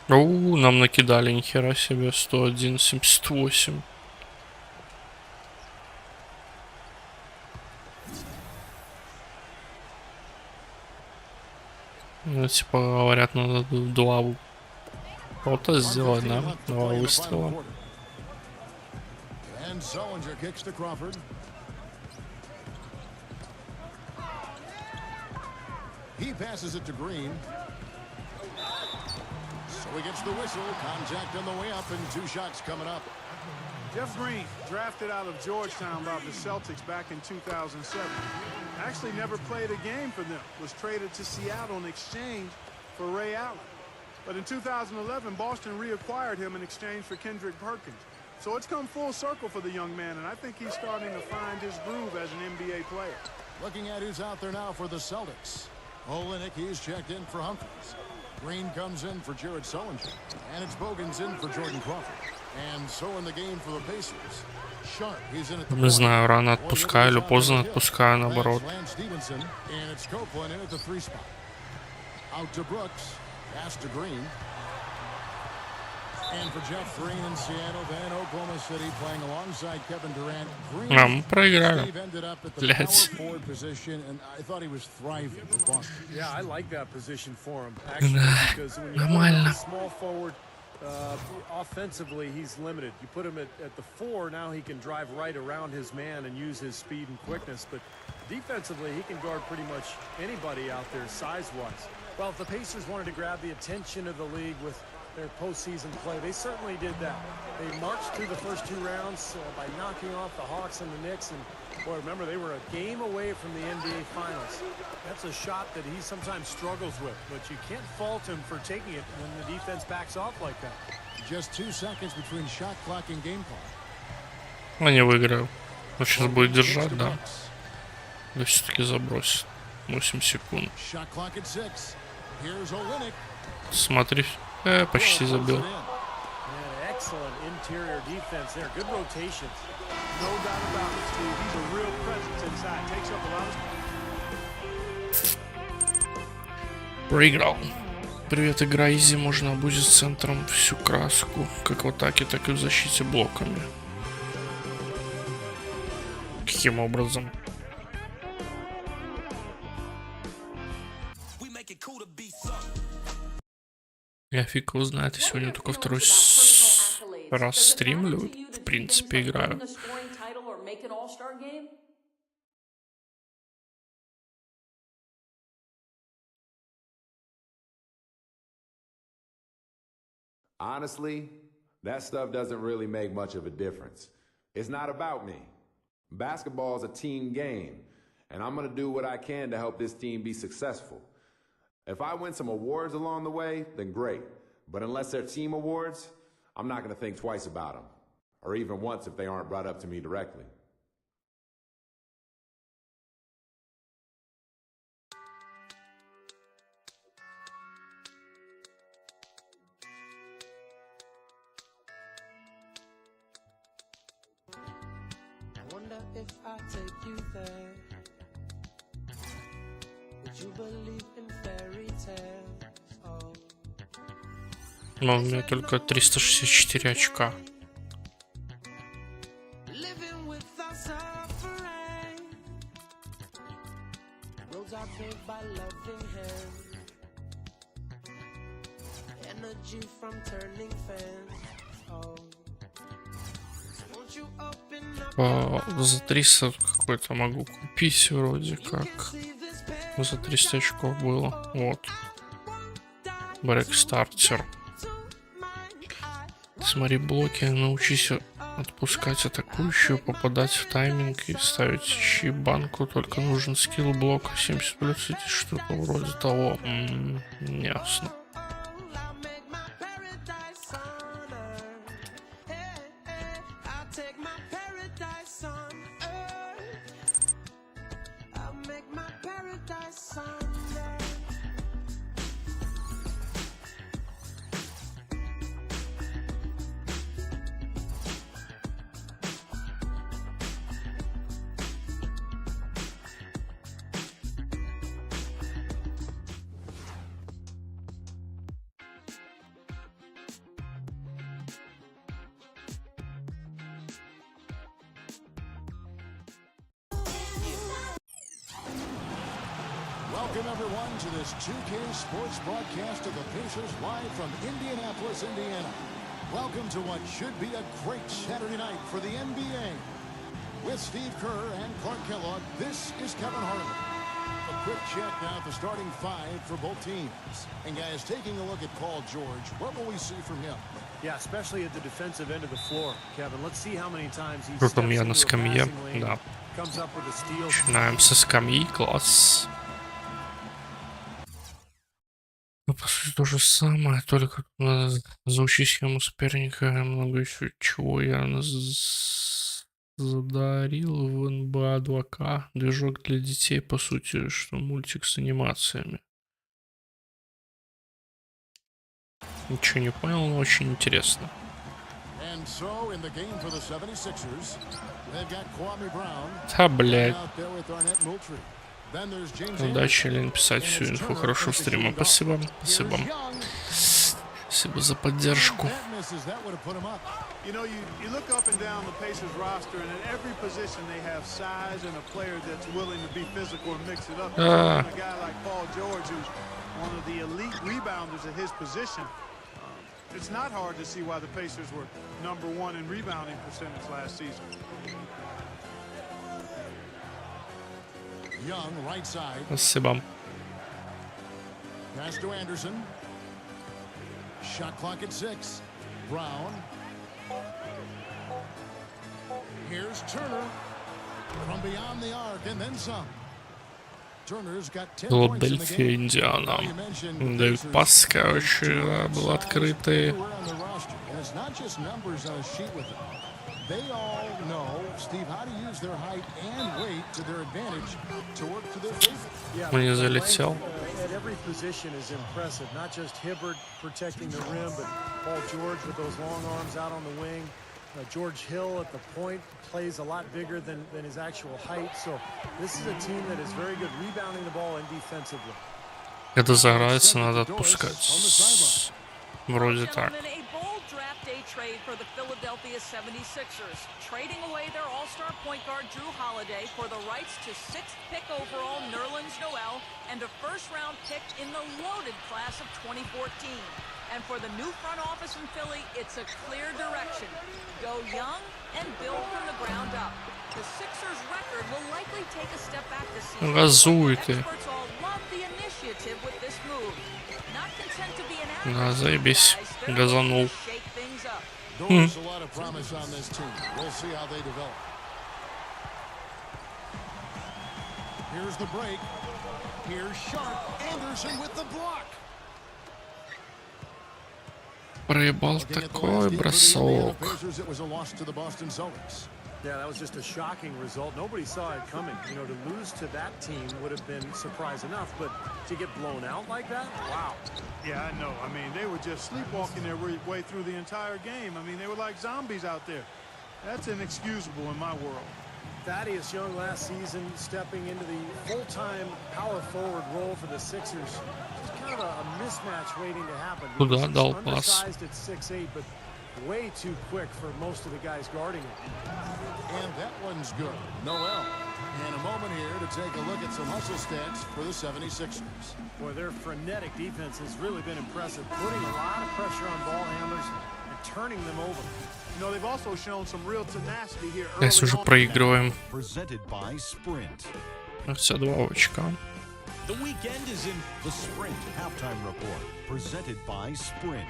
Нам накидали, нихера себе, 101-78. Ну, типа говорят, надо 2 фото сделать, да? 2 выстрела. And Sullinger kicks to Crawford. He passes it to Green. So he gets the whistle. Contact on the way up and 2 shots coming up. Jeff Green, drafted out of Georgetown by the Celtics back in 2007. Actually never played a game for them. Was traded to Seattle in exchange for Ray Allen. But in 2011, Boston reacquired him in exchange for Kendrick Perkins. So it's come full circle for the young man, and I think he's starting to find his groove as an NBA player. Looking at who's out there now for the Celtics. Olenek, he's checked in for Humphries. Green comes in for Jared Sullinger. And it's Bogan's in for Jordan Crawford. And so in the game for the Pacers. Sharp, he's in at the Не знаю, рано отпускаю или поздно отпускаю, наоборот. Lance Stevenson, and it's Copeland in at the 3 spot. Out to Brooks, pass to Green. And for Jeff Green in Seattle, then Oklahoma City playing alongside Kevin Durant. Мы проиграли. Steve ended up at the Блядь. power forward position, and I thought he was thriving for Boston. Yeah, I like that position for him, actually, because when you put him Нормально. at small forward, offensively, he's limited. You put him at the 4, now he can drive right around his man and use his speed and quickness, but defensively, he can guard pretty much anybody out there size-wise. Well, if the Pacers wanted to grab the attention of the league with their postseason play, they certainly did that. They marched through the first 2 rounds by knocking off the Hawks and the Knicks, and boy, remember, they were a game away from the NBA Finals. That's a shot that he sometimes struggles with, but you can't fault him for taking it when the defense backs off like that. Just 2 seconds between shot clock and game clock. Они выиграют. Он сейчас будет держать, да. Да все-таки забросит. 8 секунд. Shot clock at 6. Here's Olenek. Смотри. Почти забил. Excellent interior defense there. Good rotations. No doubt about it, Steve. He's a real presence inside. Takes up a lot of... Проиграл. Привет, игра изи. Можно будет с центром всю краску. Как в атаке, так и в защите блоками. Каким образом? Я фиг его знает, я сегодня только второй раз стримлю, в принципе, играю. Honestly, that stuff doesn't really make much of a difference. It's not about me. Basketball is a team game, and I'm going to do what I can to help this team be successful. If I win some awards along the way, then great. But unless they're team awards, I'm not going to think twice about them, or even once if they aren't brought up to me directly. I wonder if I take you there. Would you believe in fairy tales? Oh. Но у меня только 364 очка. Living without suffering. Roads are paved by loving hands. Energy from turning fans. Oh. Won't you open up? За 300 какой-то могу купить вроде как. See this pain. за 300 очков было. Вот. Брейк-стартер. Смотри блоки, научись отпускать атакующую, попадать в тайминг и ставить щи-банку. Только нужен скилл блок 70 плюс, что-то вроде того. Ясно. Welcome, everyone, to this 2K Sports broadcast of the Pacers live from Indianapolis, Indiana. Welcome to what should be a great Saturday night for the NBA. With Steve Kerr and Clark Kellogg, this is Kevin Harlan. A quick check now at the starting five for both teams. And guys, taking a look at Paul George, what will we see from him? Yeah, especially at the defensive end of the floor, Kevin. Let's see how many times he Потом steps я на into a скамье. passing lane, Да. comes up with a steal. Начинаем со скамьи. Класс. Ну, по сути, то же самое, только надо заучить схему соперника, много еще чего я задарил в НБА 2К. Движок для детей, по сути, что мультик с анимациями. Ничего не понял, но очень интересно. Да, блядь. Удачи или написать всю инфу хорошего стрима. Спасибо. Спасибо. Спасибо за поддержку. You know, you look up and down the Pacers roster, and at every position they have size and a player that's willing to be physical and mix it up. A guy like Paul George, who's one of the elite rebounders at his position. It's not hard to see why the Pacers were #1 in rebounding percentage last season. Young, right side. Спасибо. Pass to Anderson. Shot clock at 6. Brown. Here's Turner. From beyond the arc and then some. Turner's got 10 points in the Филадельфия, game. Индиана. Дают пас, короче, был открытый. It's not just numbers on a sheet with them. They all know, Steve, how to use their height and weight to their advantage to work to their favor. Он не залетел. At every position is impressive. Not just Hibbert protecting the rim, but Paul George with those long arms out on the wing. George Hill at the point plays a lot bigger than his actual height. So this is a team that is very good rebounding the ball and defensively. Когда заграется, надо отпускать. Вроде так. Trade for the Philadelphia 76ers, trading away their all-star point guard Drew Holiday for the rights to 6th pick overall Nerlens Noel and a first-round pick in the loaded class of 2014. And for the new front office in Philly, it's a clear direction. Go young and build from the ground up. The Sixers' record will likely take a step back this season. Experts all love the initiative with this move. Not content to be an average, заебись. Газанул. There's a lot of promise on this team. We'll see how they develop. Here's the break. Here's Sharp. Anderson with the block. Проебал такой бросок. Yeah, that was just a shocking result. Nobody saw it coming. You know, to lose to that team would have been surprise enough, but to get blown out like that, wow. Yeah, I know. I mean, they were just sleepwalking their way through the entire game. I mean, they were like zombies out there. That's inexcusable in my world. Thaddeus Young last season stepping into the full-time power forward role for the Sixers. Just kind of a mismatch waiting to happen. Куда дал пас? Undersized at 6'8", but way too quick for most of the guys guarding it. And that one's good. Noel. And a moment here to take a look at some hustle stats for the 76ers. Boy, their frenetic defense has really been impressive, putting a lot of pressure on ball handlers and turning them over. You know, they've also shown some real tenacity here Сейчас уже проигрываем. Presented by Sprint. 52 очка. The weekend is in the Sprint halftime report, presented by Sprint.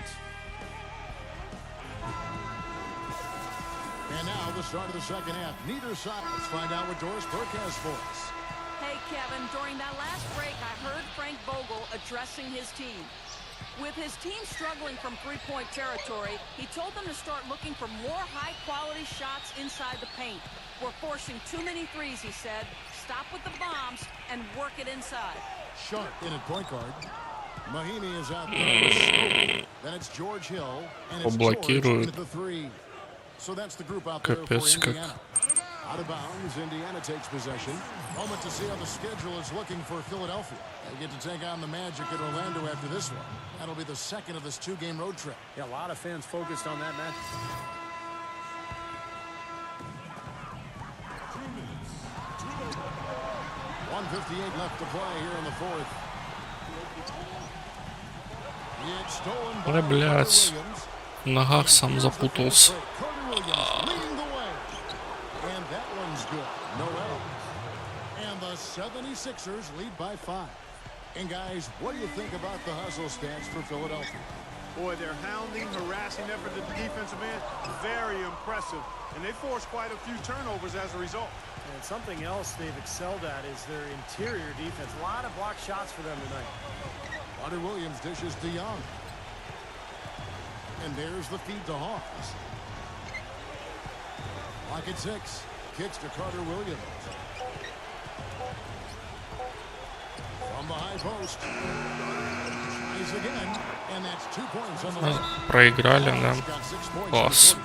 And now the start of the second half. Neither side. Let's find out what Doris Burke has for us. Hey, Kevin, during that last break, I heard Frank Vogel addressing his team. With his team struggling from three-point territory, he told them to start looking for more high-quality shots inside the paint. We're forcing too many threes, he said. Stop with the bombs and work it inside. Sharp in at point guard. Mahimi is out there. Then it's George Hill, and it's George in at the three. So that's the group out there for Indiana. Out of bounds, Indiana takes possession. Moment to see how the schedule is looking for Philadelphia. They get to take on the Magic at Orlando after this one. That'll be the second of this two-game road trip. Yeah, a lot of fans focused on that match. 1:58 left to play here in the fourth. It's stolen by Ой, блядь. Williams. В ногах сам запутался. Leading the way. And that one's good. Noel. And the 76ers lead by 5. And guys, what do you think about the hustle stance for Philadelphia? Boy, their hounding, harassing effort at the defensive end, very impressive. And they forced quite a few turnovers as a result. And something else they've excelled at is their interior defense. A lot of blocked shots for them tonight. Carter Williams dishes to Young. And there's the feed to Hawks. Lock at 6. Kicks to Carter Williams. From the high post. Tries again. And that's 2 points on the line. Проиграли, да. Класс.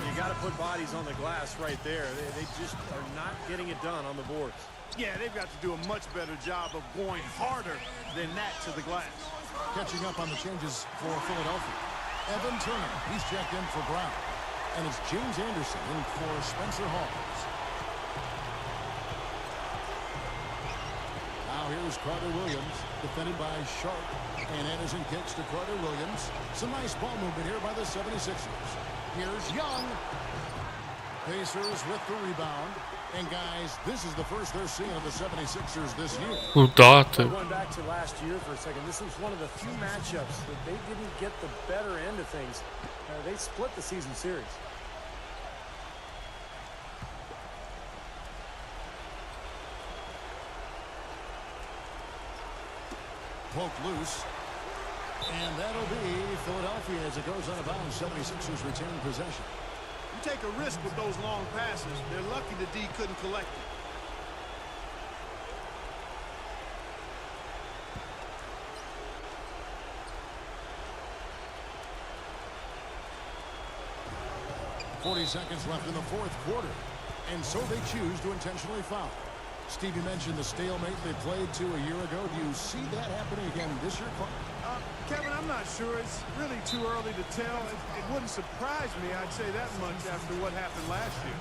You got to put bodies on the glass right there. They just are not getting it done on the boards. Yeah, they've got to do a much better job of going harder than that to the glass. Catching up on the changes for Philadelphia. Evan Turner, he's checked in for Brown. And it's James Anderson in for Spencer Hawes. Now here's Carter Williams, defended by Sharp. And Anderson kicks to Carter Williams. Some nice ball movement here by the 76ers. Here's Young. Pacers with the rebound. And guys, this is the first they're seeing of the 76ers this year. Куда ты? Going back to last year for a second, this was one of the few matchups that they didn't get the better end of things. They split the season series. Poked loose. And that'll be Philadelphia as it goes out of bounds. 76ers retain possession. You take a risk with those long passes. They're lucky the D couldn't collect it. .40 seconds left in the fourth quarter. And so they choose to intentionally foul. Stevie mentioned the stalemate they played to a year ago. Do you see that happening again this year? Kevin, I'm not sure. It's really too early to tell. It wouldn't surprise me, I'd say that much, after what happened last year.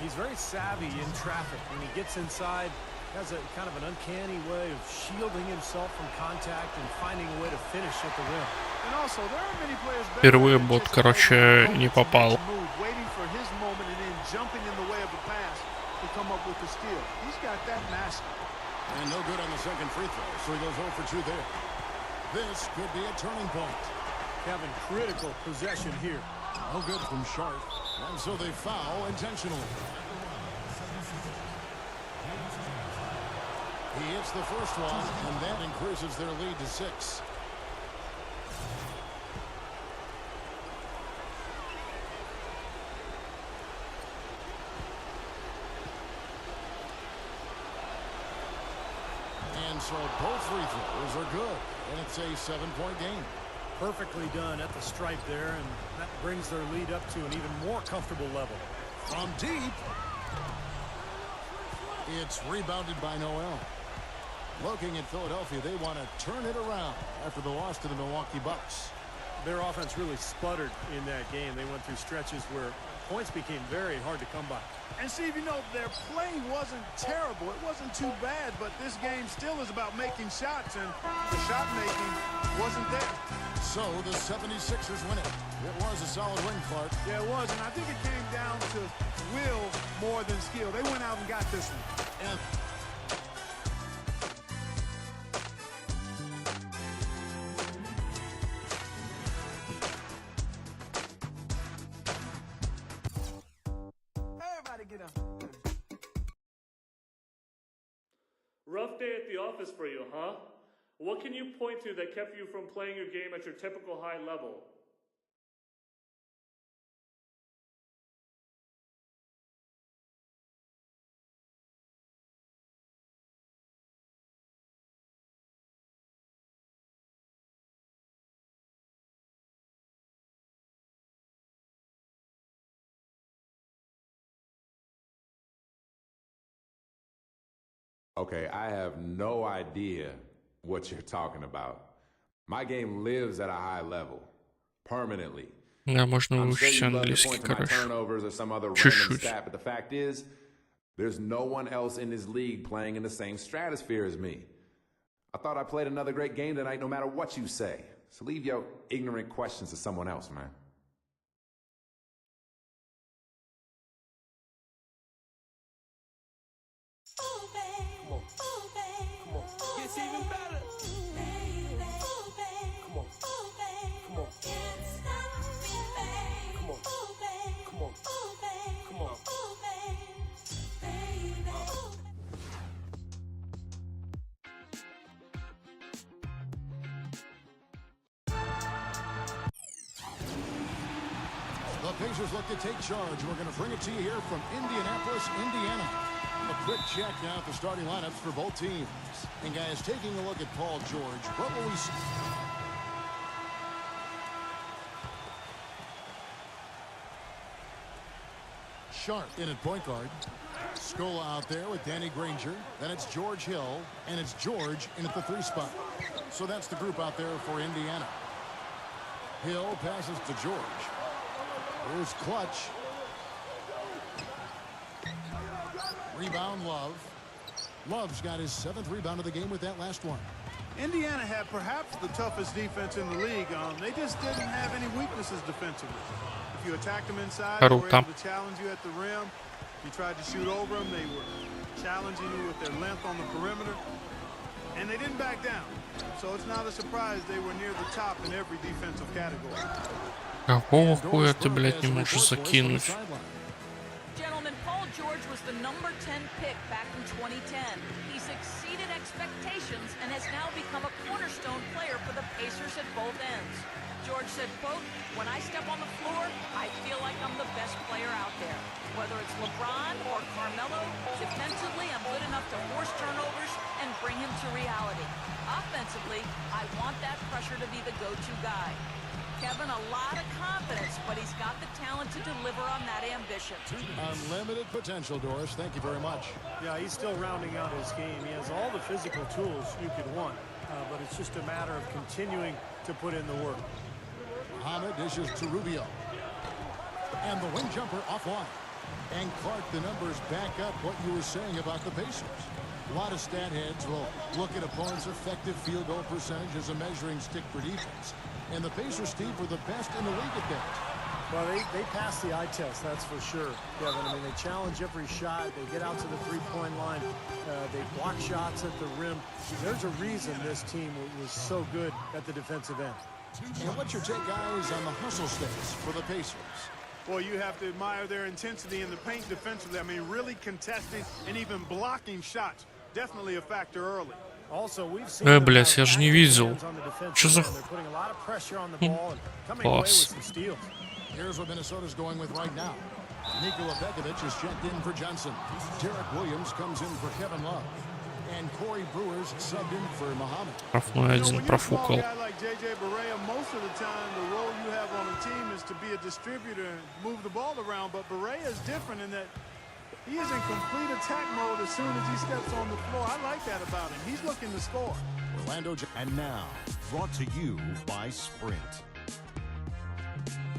He's very savvy in traffic. When he gets inside, he has a kind of an uncanny way of shielding himself from contact and finding a way to finish at the rim. And also, there are many players Впервые бот, короче, не попал. waiting for his moment and then jumping in the way of a pass to come up with the steal. He's got that mastered. And no good on the second free throw, so he goes 0 for 2 there. This could be a turning point. Having critical possession here. No good from Sharp. And so they foul intentionally. He hits the first one, and that increases their lead to 6. And so both free throws are good, and it's a 7-point game. Perfectly done at the stripe there, and that brings their lead up to an even more comfortable level. From deep, it's rebounded by Noel. Looking at Philadelphia, they want to turn it around after the loss to the Milwaukee Bucks. Their offense really sputtered in that game. They went through stretches where points became very hard to come by. And Steve, you know, their play wasn't terrible. It wasn't too bad, but this game still is about making shots, and the shot making wasn't there. So the 76ers win it. It was a solid win, Clark. Yeah, it was, and I think it came down to will more than skill. They went out and got this one. And Rough day at the office for you, huh? What can you point to that kept you from playing your game at your typical high level? Okay, I have no idea what you're talking about. My game lives at a high level, permanently. Да, можно I'm sure выучить you love to английский, point to my короче. turnovers or some other random Чуть-чуть. stat, but the fact is, there's no one else in this league playing in the same stratosphere as me. I thought I played another great game tonight no matter what you say. So leave your ignorant questions to someone else, man. Gets even better. Come on. Come on. Come on. Come on. Come on. The Pacers look to take charge. We're going to bring it to you here from Indianapolis, Indiana. A quick check now at the starting lineups for both teams. And guys, taking a look at Paul George, what will we see? Sharp in at point guard. Scola out there with Danny Granger. Then it's George Hill, and it's George in at the 3 spot. So that's the group out there for Indiana. Hill passes to George. Here's Clutch. Rebound, Love. Love's got his 7th rebound of the game with that last one. Indiana had perhaps the toughest defense in the league. They just didn't have any weaknesses defensively. If you attacked them inside, they were able to challenge you at the rim. If you tried to shoot over them, they were challenging you with their length on the perimeter. And they didn't back down. So it's not a surprise they were near the top in every defensive category. Какого хуя ты, блядь, не можешь закинуть? Gentlemen, Paul George was the number 10 pick back in 2010. He's exceeded expectations and has now become a cornerstone player for the Pacers at both ends. George said, quote, "When I step on the floor, I feel like I'm the best player out there. Whether it's LeBron or Carmelo, defensively, I'm good enough to force turnovers and bring him to reality. Offensively, I want that pressure to be the go-to guy." Kevin, a lot of confidence, but he's got the talent to deliver on that ambition. Unlimited potential, Doris. Thank you very much. Yeah, he's still rounding out his game. He has all the physical tools you could want, but it's just a matter of continuing to put in the work. Muhammad dishes to Rubio. And the wing jumper offline. And Clark, the numbers back up what you were saying about the Pacers. A lot of stat heads will look at opponents' effective field goal percentage as a measuring stick for defense. And the Pacers team were the best in the league at that. Well, they pass the eye test, that's for sure, Kevin. I mean, they challenge every shot. They get out to the three-point line. They block shots at the rim. There's a reason this team was so good at the defensive end. And what's your take, guys, on the hustle stats for the Pacers? Well, you have to admire their intensity in the paint defensively. I mean, really contesting and even blocking shots. Definitely a factor early. Also, we've seen блядь, я же не видел. Что за... Класс. Here's what Minnesota's going with right now. Nikola Pekovic is checked in for Johnson. Derek Williams comes in for Kevin Love. And Corey Brewer's subbed in for Muhammad. Профной один профукал. Like JJ Barea, most of the time the role you have on a team is to be a distributor and move the ball around, but Barea is different in that he is in complete attack mode as soon as he steps on the floor. I like that about him. He's looking to score. And now, brought to you by Sprint.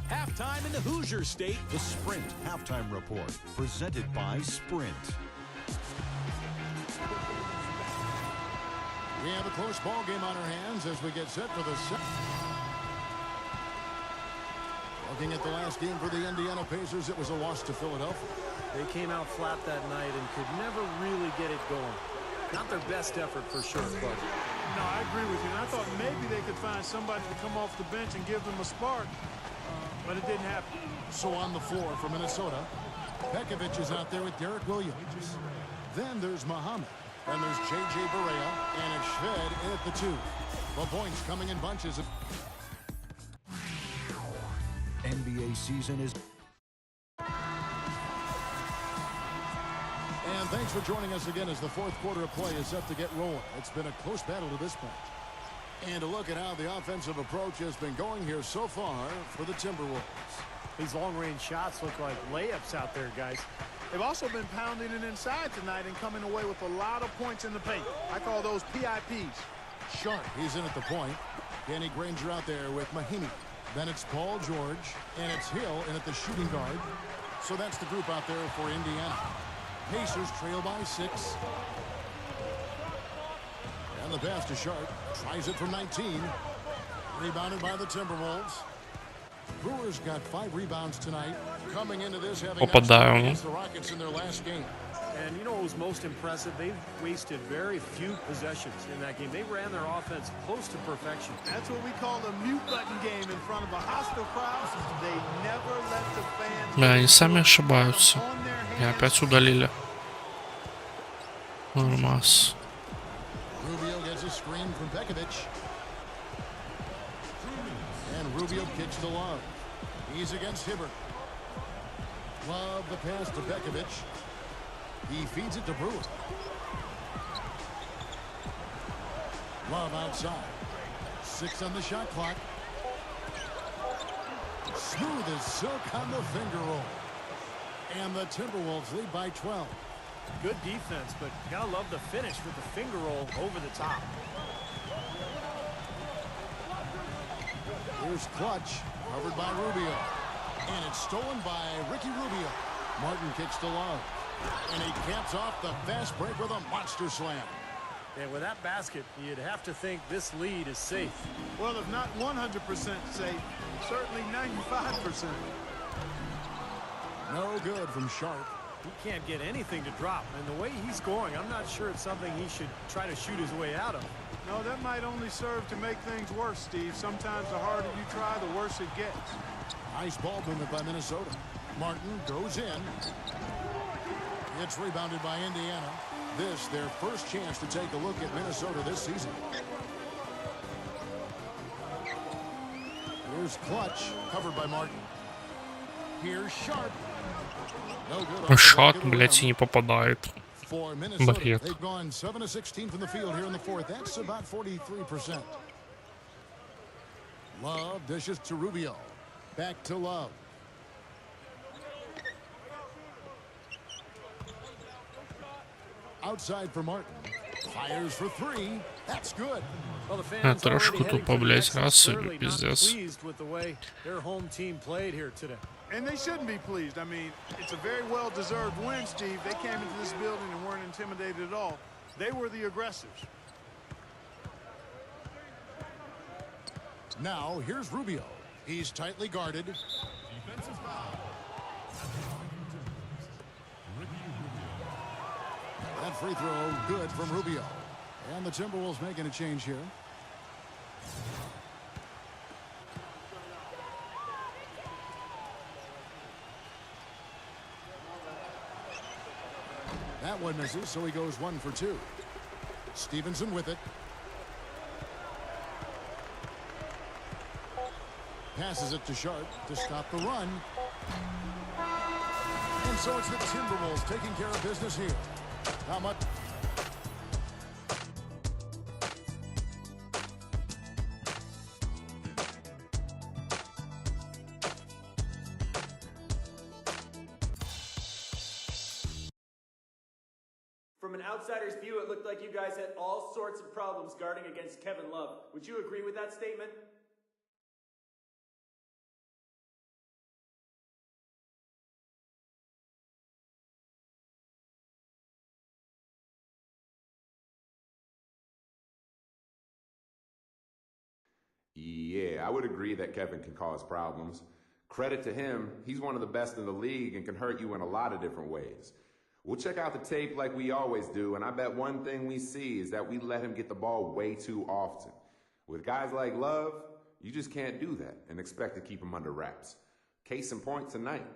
Halftime in the Hoosier State. The Sprint Halftime Report, presented by Sprint. We have a close ball game on our hands as we get set for the second. Looking at the last game for the Indiana Pacers, it was a loss to Philadelphia. They came out flat that night and could never really get it going. Not their best effort for sure, but... No, I agree with you. And I thought maybe they could find somebody to come off the bench and give them a spark, but it didn't happen. So on the floor for Minnesota, Pekovic is out there with Derek Williams. Then there's Muhammad. Then there's J.J. Barea, and it's Shved in at the 2. The points coming in bunches. NBA season is... And thanks for joining us again as the fourth quarter of play is set to get rolling. It's been a close battle to this point. And to look at how the offensive approach has been going here so far for the Timberwolves. These long-range shots look like layups out there, guys. They've also been pounding it inside tonight and coming away with a lot of points in the paint. I call those PIPs. Sharp, he's in at the point. Danny Granger out there with Mahimi. Then it's Paul George, and it's Hill in at the shooting guard. So that's the group out there for Indiana. Pacers trail by 6. And the pass to Sharp. Tries it from 19. Rebounded by the Timberwolves. Brewers got 5 rebounds tonight. Coming into this having against the Rockets in their last game. And you know what was most impressive? They wasted very few possessions in that game. They ran their offense close to perfection. That's what we call a mute button game in front of a hostile crowd. They never let the fans. Да, они сами ошибаются. И опять удалили. Нормас. Rubio gets a screen from Pekovic. And Rubio kicks to Love. He's against Hibbert. Love the pass to Pekovic. He feeds it to Brewer. Love outside. 6 on the shot clock. Smooth as silk on the finger roll. And the Timberwolves lead by 12. Good defense, but you gotta love the finish with the finger roll over the top. Here's Clutch, covered by Rubio. And it's stolen by Ricky Rubio. Martin kicks to Love. And he caps off the fast break with a monster slam. And with that basket, you'd have to think this lead is safe. Well, if not 100% safe, certainly 95%. No good from Sharp. He can't get anything to drop. And the way he's scoring, I'm not sure it's something he should try to shoot his way out of. No, that might only serve to make things worse, Steve. Sometimes the harder you try, the worse it gets. Nice ball movement by Minnesota. Martin goes in. It's rebounded by Indiana. This, their first chance to take a look at Minnesota this season. Here's Clutch, covered by Martin. Here's Sharp. No good. Шот, блять, и не попадает. For Minnesota, Бред. they've gone 7 of 16 from the field here in the fourth. That's about 43%. Love dishes to Rubio. Back to Love. Outside for Martin. Fires for 3. That's good. Well, the fans Трошку already тупо, heading for the блять, exit, раз и certainly not пиздец. pleased with the way their home team played here today. And they shouldn't be pleased. I mean, it's a very well-deserved win, Steve. They came into this building and weren't intimidated at all. They were the aggressors. Now, here's Rubio. He's tightly guarded. Defensive foul. That free throw good from Rubio. And the Timberwolves making a change here. That one misses, so he goes 1 for 2. Stevenson with it. Passes it to Sharp to stop the run. And so it's the Timberwolves taking care of business here. How much? From an outsider's view, it looked like you guys had all sorts of problems guarding against Kevin Love. Would you agree with that statement? Yeah, I would agree that Kevin can cause problems. Credit to him, he's one of the best in the league and can hurt you in a lot of different ways. We'll check out the tape like we always do, and I bet one thing we see is that we let him get the ball way too often. With guys like Love, you just can't do that and expect to keep him under wraps. Case in point tonight.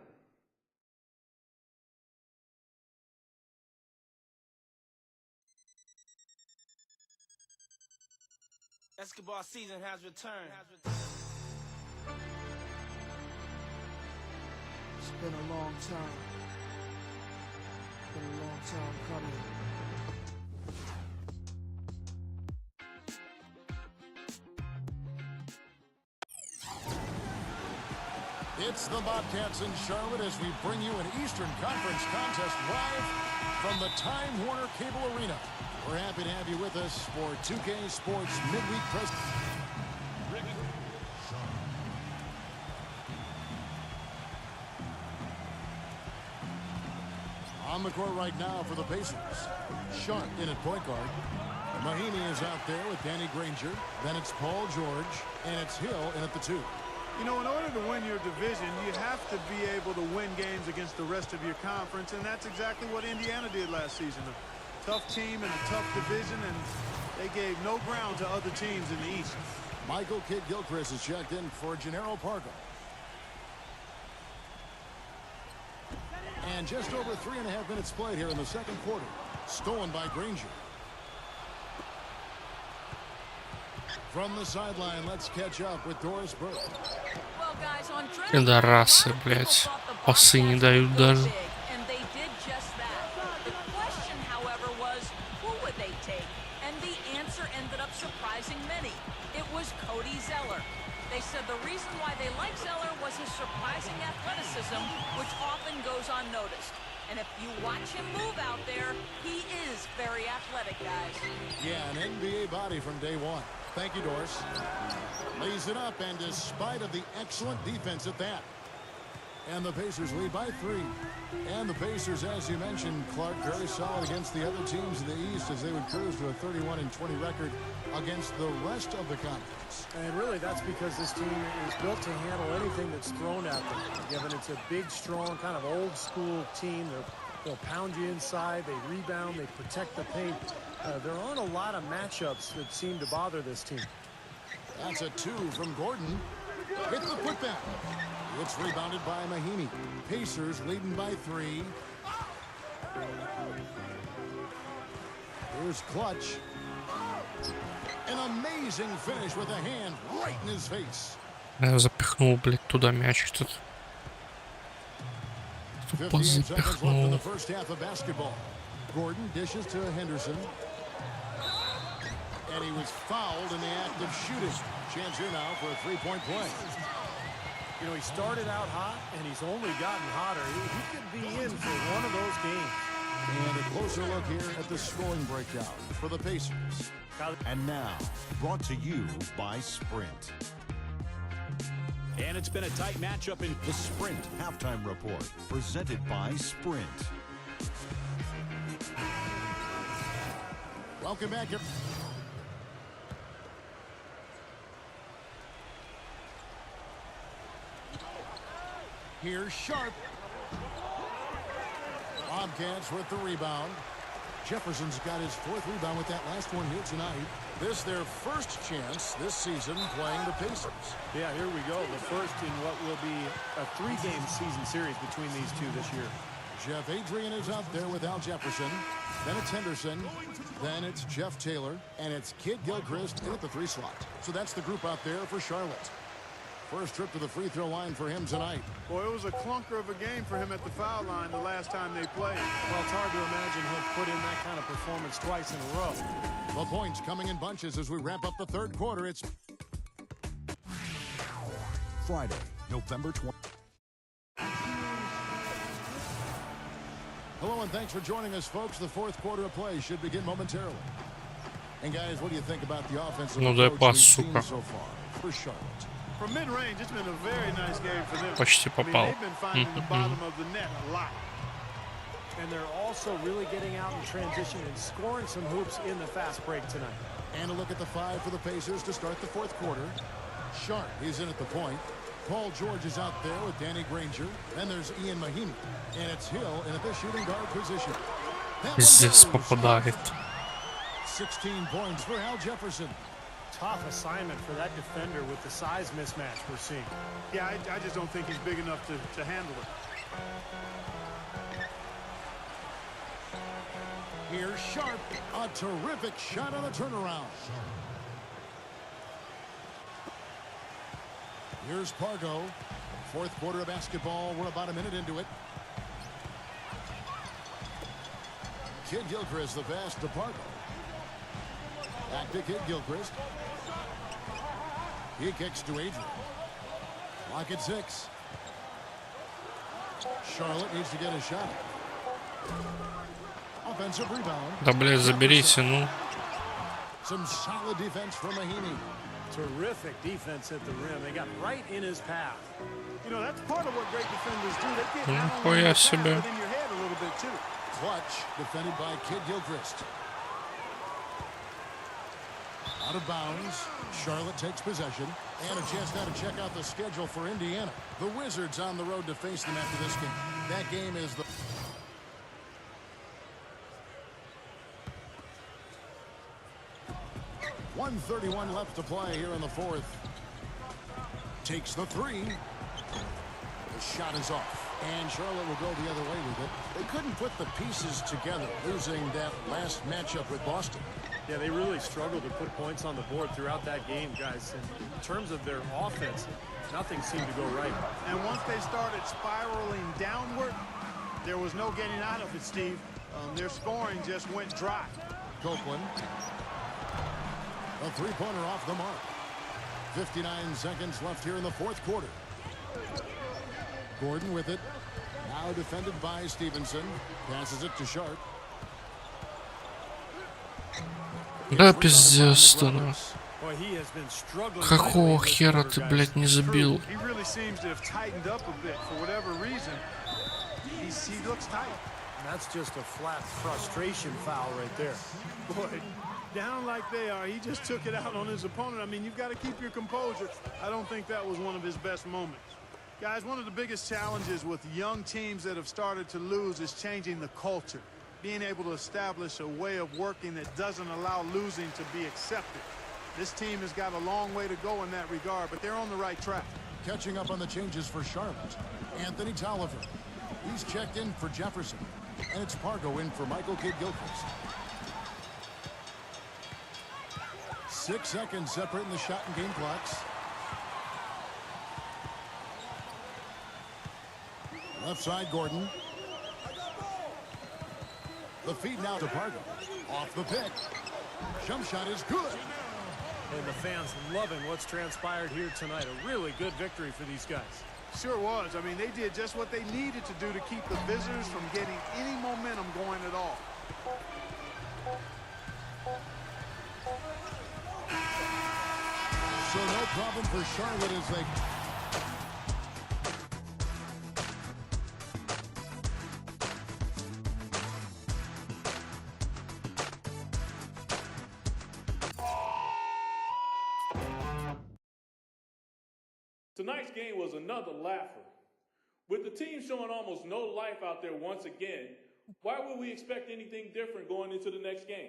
Basketball season has returned. It's been a long time. Been a long time coming. It's the Bobcats in Charlotte as we bring you an Eastern Conference contest live from the Time Warner Cable Arena. We're happy to have you with us for 2K Sports Midweek Press. On the court right now for the Pacers. Sharp in at point guard. Mahimi is out there with Danny Granger. Then it's Paul George. And it's Hill in at the 2. You know, in order to win your division, you have to be able to win games against the rest of your conference, and that's exactly what Indiana did last season. A tough team and a tough division, and they gave no ground to other teams in the East. Michael Kidd-Gilchrist is checked in for Gennaro Pargo. And just over 3.5 minutes played here in the second quarter. Stolen by Granger. From the sideline, let's catch up with Doris Burke. Well, guys, on Пидорасы, блять. Пасы не дают даже. and they did just that. The question, however, was who would they take? And the answer ended up surprising many. It was Cody Zeller. They said the reason why they like Zeller was his surprising athleticism, which often goes unnoticed. And if you watch him move out there, he is very athletic, guys. Yeah, an NBA body from day one. Thank you, Doris. Lays it up, and despite of the excellent defense at that. And the Pacers lead by 3. And the Pacers, as you mentioned, Clark, very solid against the other teams in the East as they would cruise to a 31-20 record against the rest of the conference. And really, that's because this team is built to handle anything that's thrown at them. Given it's a big, strong, kind of old-school team. They'll pound you inside, they rebound, they protect the paint. There aren't a lot of matchups that seem to bother this team. That's a 2 from Gordon. Hit the putback. It's rebounded by Mahimi. Pacers leading by 3. Here's Clutch. An amazing finish with a hand right in his face. Я запихнул, блядь, туда мяч этот. Тупо 15 seconds left in the запихнул. first half of basketball. Gordon dishes to Henderson. And he was fouled in the act of shooting. Chance here now for a three-point play. You know, he started out hot, and he's only gotten hotter. He could be in for one of those games. And a closer look here at the scoring breakdown for the Pacers. And now, brought to you by Sprint. And it's been a tight matchup in The Sprint Halftime Report, presented by Sprint. Welcome back. Here's Sharp. Bobcats with the rebound. Jefferson's got his 4th rebound with that last one here tonight. This their first chance this season playing the Pacers. Yeah, here we go. The first in what will be a 3-game season series between these two this year. Jeff Adrian is out there with Al Jefferson. Then it's Henderson. Then it's Jeff Taylor. And it's Kidd-Gilchrist in at the 3 slot. So that's the group out there for Charlotte. First trip to the free throw line for him tonight. Boy, it was a clunker of a game for him at the foul line the last time they played. Well, it's hard to imagine he'll put in that kind of performance twice in a row. The points coming in bunches as we wrap up the third quarter. It's Friday, November 20th. Hello and thanks for joining us, folks. The fourth quarter of play should begin momentarily. And guys, what do you think about the offensive Ну дай approach пас, we've seen сука. so far for Charlotte? From mid-range, it's been a very nice game for them. Почти I mean, попал. they've been finding the bottom of the net a lot. And they're also really getting out in transition and scoring some hoops in the fast break tonight. And a look at the 5 for the Pacers to start the fourth quarter. Sharp, he's in at the point. Paul George is out there with Danny Granger. Then there's Ian Mahimi. And it's Hill in at the shooting guard position. That one Здесь goes. попадает. 16 points for Al Jefferson. Tough assignment for that defender with the size mismatch we're seeing. Yeah, I just don't think he's big enough to handle it. Here's Sharp. A terrific shot on the turnaround. Here's Pargo. Fourth quarter of basketball. We're about a minute into it. Kid Gilchrist, the pass to Pargo. Back to Kid Gilchrist. He kicks to Adrian. Lock at 6. Charlotte needs to get a shot. Offensive rebound. Да, блядь, заберите, ну. Some solid defense from Mahinmi. Terrific defense at the rim. They got right in his path. You know, that's part of what great defenders do. They get Ну, not only хуя in your path, себе. but in your head a little bit too. Clutch defended by Kid Gilchrist. Out of bounds. Charlotte takes possession. And a chance now to check out the schedule for Indiana. The Wizards on the road to face them after this game. That game is the... .131 left to play here in the fourth. Takes the three. The shot is off. And Charlotte will go the other way with it. They couldn't put the pieces together, losing that last matchup with Boston. Yeah, they really struggled to put points on the board throughout that game, guys. And in terms of their offense, nothing seemed to go right. And once they started spiraling downward, there was no getting out of it, Steve. Their scoring just went dry. Copeland. A three-pointer off the mark. 59 seconds left here in the fourth quarter. Gordon with it. Now defended by Stevenson. Passes it to Sharp. Да, пиздец-то, ну. Boy, he has been struggling. Какого хера ты, блядь, не забил? He really seems to have tightened up a bit for whatever reason. He looks tight. That's just a flat frustration foul right there. Boy, down like they are, he just took it out on his opponent. I mean, you've got to keep your composure. I don't think that was one of his best moments. Guys, one of the biggest challenges with young teams that have started to lose is changing the culture. Being able to establish a way of working that doesn't allow losing to be accepted. This team has got a long way to go in that regard, but they're on the right track. Catching up on the changes for Charlotte. Anthony Tolliver. He's checked in for Jefferson. And it's Pargo in for Michael Kidd-Gilchrist. 6 seconds separating the shot and game clocks. Left side, Gordon. The feed now to Pargo. Off the pick. Jump shot is good. And the fans loving what's transpired here tonight. A really good victory for these guys. Sure was. I mean, they did just what they needed to do to keep the visitors from getting any momentum going at all. So no problem for Charlotte as they... Tonight's game was another laugher. With the team showing almost no life out there once again, why would we expect anything different going into the next game?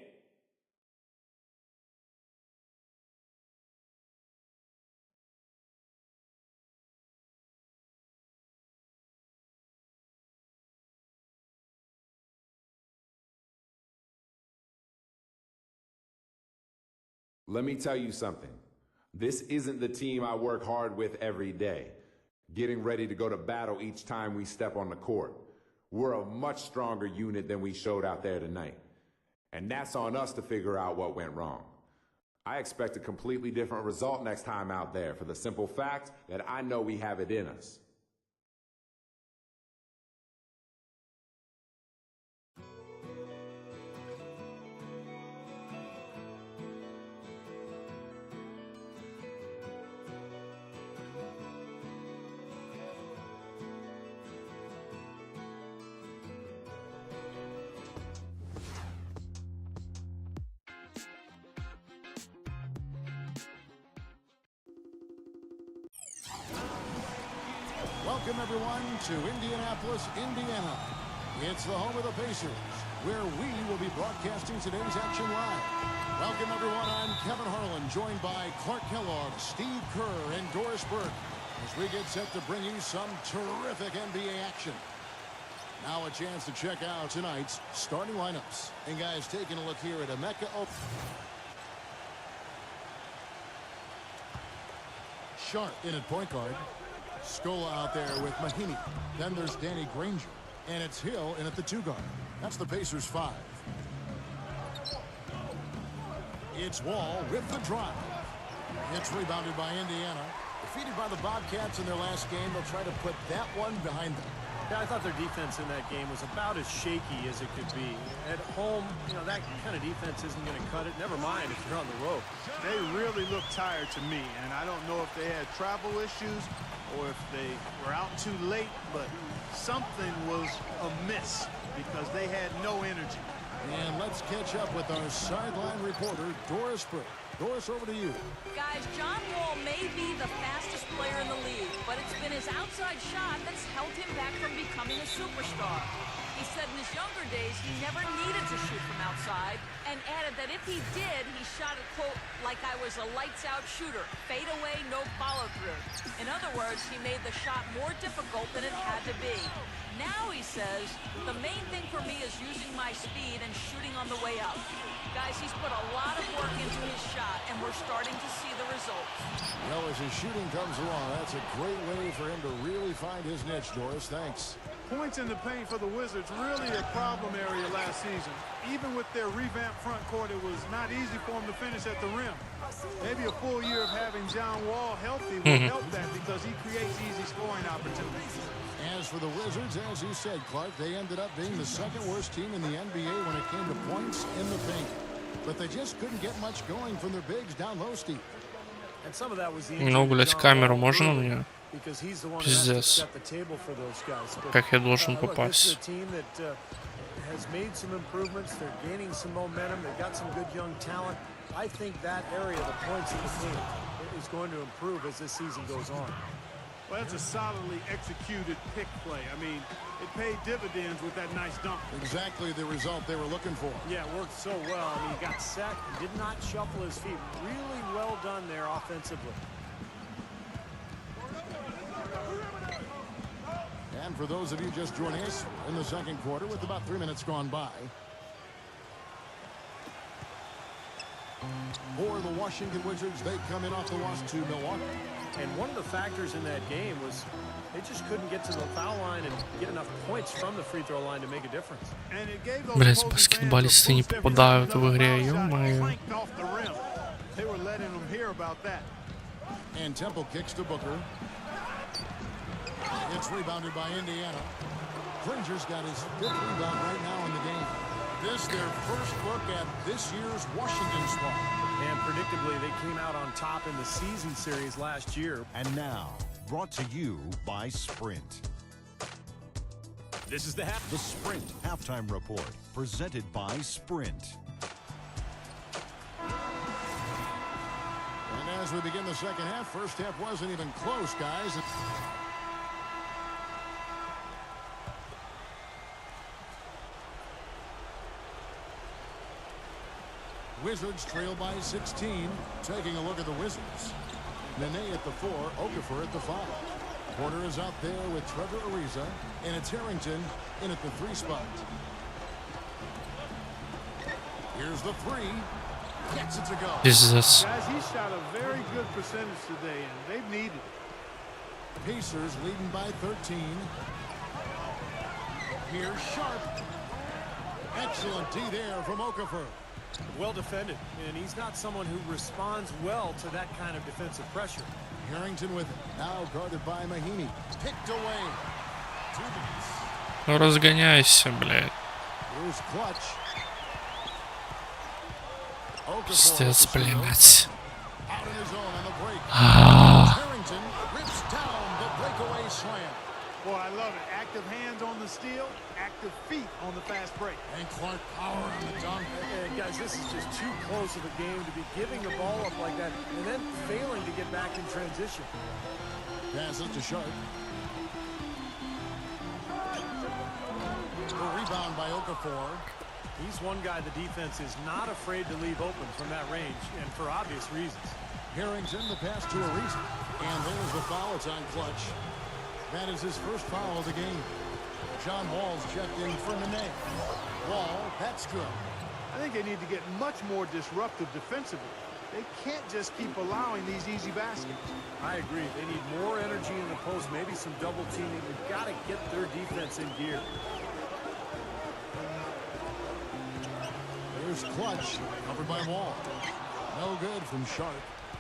Let me tell you something. This isn't the team I work hard with every day, getting ready to go to battle each time we step on the court. We're a much stronger unit than we showed out there tonight. And that's on us to figure out what went wrong. I expect a completely different result next time out there for the simple fact that I know we have it in us. Welcome, everyone, to Indianapolis, Indiana. It's the home of the Pacers, where we will be broadcasting today's action live. Welcome, everyone. I'm Kevin Harlan, joined by Clark Kellogg, Steve Kerr, and Doris Burke, as we get set to bring you some terrific NBA action. Now a chance to check out tonight's starting lineups. And, guys, taking a look here at Emeka. Sharp in at point guard. Scola out there with Mahinmi. Then there's Danny Granger. And it's Hill in at the 2 guard. That's the Pacers 5. It's Wall with the drive. It's rebounded by Indiana. Defeated by the Bobcats in their last game, they'll try to put that one behind them. Yeah, I thought their defense in that game was about as shaky as it could be. At home, you know, that kind of defense isn't going to cut it. Never mind if you're on the road. They really look tired to me, and I don't know if they had travel issues or if they were out too late, but something was amiss because they had no energy. And let's catch up with our sideline reporter, Doris Britt. Doris, over to you. Guys, John Wall may be the fastest player in the league, but it's been his outside shot that's held him back from becoming a superstar. He said in his younger days he never needed to shoot from outside, and added that if he did, he shot it, quote, like I was a lights-out shooter, fade away, no follow-through. In other words, he made the shot more difficult than it had to be. Now, he says, the main thing for me is using my speed and shooting on the way up. Guys, he's put a lot of work into his shot, and we're starting to see the results. Well, as his shooting comes along, that's a great way for him to really find his niche, Doris. Thanks. Points in the paint for the Wizards, really a problem area last season. Even with their revamped front court, it was not easy for them to finish at the rim. Maybe a full year of having John Wall healthy will help that because he creates easy scoring opportunities. As for the Wizards, as you said, Clark, they ended up being the second worst team in the NBA when it came to points in the paint. But they just couldn't get much going from their bigs down low, Steve. And some of that was the Ну, блять, камеру можно мне? because he's the one Пиздец. who has to set the table for those guys. But, Как я должен look, this is попасть? a team that has made some improvements. They're gaining some momentum. They've got some good young talent. I think that area, the points in the paint, is going to improve as this season goes on. Well, that's a solidly executed pick play. I mean, it paid dividends with that nice dunk. Exactly the result they were looking for. Yeah, it worked so well. I mean, he got set, did not shuffle his feet. Really well done there offensively. And for those of you just joining us in the second quarter with about 3 minutes gone by. For the Washington Wizards, they come in off the loss to Milwaukee. And one of the factors in that game was they just couldn't get to the foul line and get enough points from the free throw line to make a difference. And it gave those Блять, opposing баскетболисты не fans a boost попадают every в игре, time another ё-моё. foul shot clanked off the rim. They were letting them hear about that. And Temple kicks to Booker. It's rebounded by Indiana. Granger's got his 5th rebound right now in the game. This their first look at this year's Washington squad. And predictably, they came out on top in the season series last year. And now, brought to you by Sprint. This is the Sprint halftime report, presented by Sprint. And as we begin the second half, first half wasn't even close, guys. Wizards trail by 16. Taking a look at the Wizards. Nene at the 4, Okafor at the 5. Porter is out there with Trevor Ariza, and it's Harrington in at the 3 spot. Here's the 3. Gets it to go. Пиздец. Guys, he shot a very good percentage today, and they've needed it. Pacers leading by 13. Here's Sharp. Excellent D there from Okafor. Well defended, and he's not someone who responds well to that kind of defensive pressure. Harrington with it. Now guarded by Mahinmi. Picked away. Ну разгоняйся, блядь. Here's Clutch. Пиздец, блядь. Out in his own on the break. Ah. Harrington rips down the breakaway slam. Boy, I love it. Active hands on the steal, active feet on the fast break. And Clark power on the dunk. And guys, this is just too close of a game to be giving the ball up like that and then failing to get back in transition. Passes to Sharp. The rebound by Okafor. He's one guy the defense is not afraid to leave open from that range, and for obvious reasons. Harrington, the pass to Ariza. And there's the foul. It's on Clutch. That is his first foul of the game. John Wall's checked in for Nene. Wall, that's good. I think they need to get much more disruptive defensively. They can't just keep allowing these easy baskets. I agree. They need more energy in the post, maybe some double teaming. You've got to get their defense in gear. Here's Clutch, covered by Wall. No good from Sharp.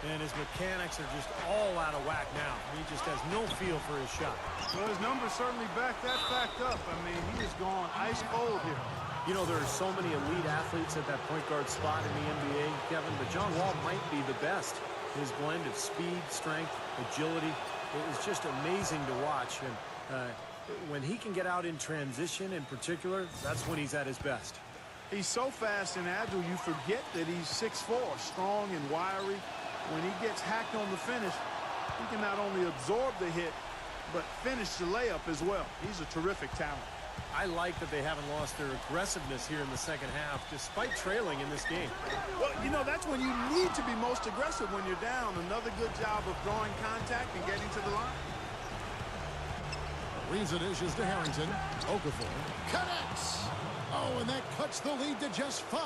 And his mechanics are just all out of whack now. He just has no feel for his shot. Well, his numbers certainly back that fact up. I mean, he is gone ice cold here. You know, there are so many elite athletes at that point guard spot in the NBA, Kevin, but John Wall might be the best. His blend of speed, strength, agility, it is just amazing to watch. And when he can get out in transition in particular, that's when he's at his best. He's so fast and agile, you forget that he's 6'4", strong and wiry. When he gets hacked on the finish, he can not only absorb the hit, but finish the layup as well. He's a terrific talent. I like that they haven't lost their aggressiveness here in the second half, despite trailing in this game. Well, you know, that's when you need to be most aggressive when you're down. Another good job of drawing contact and getting to the line. Reeves the dishes to Harrington. Okafor connects. Oh, and that cuts the lead to just 5.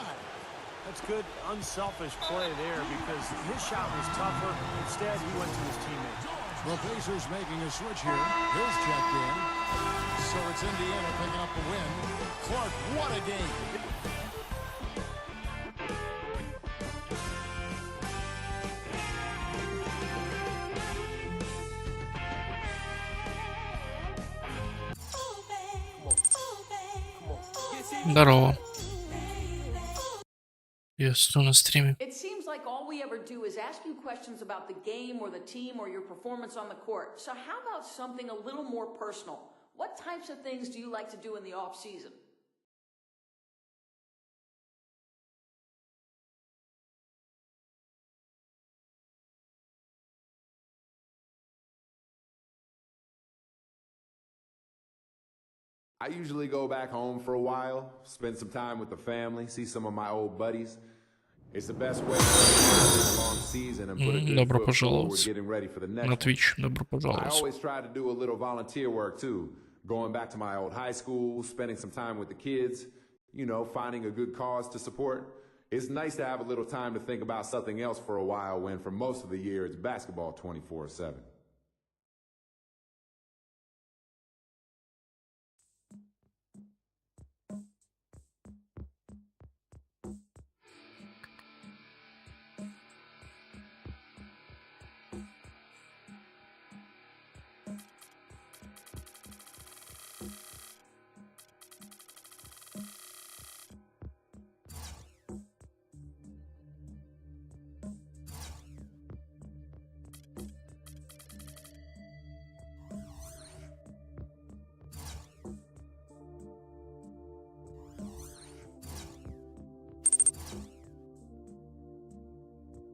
That's good, unselfish play there because his shot was tougher. Instead, he went to his teammate. The Pacers making a switch here. Hill's checked in. So it's Indiana picking up the win. Clark, what a game. Здорово. Я что на стриме? It seems like all we ever do is ask you questions about the game or the team or your performance on the court. So how about something a little more personal? What types of things do you like to do in the off season? I usually go back home for a while, spend some time with the family, see some of my old buddies. It's the best way to end a long season and put a good Добро foot forward пожаловать getting ready for the next на one. Twitch. Добро I пожаловать. always try to do a little volunteer work too, going back to my old high school, spending some time with the kids, you know, finding a good cause to support. It's nice to have a little time to think about something else for a while when for most of the year it's basketball 24/7.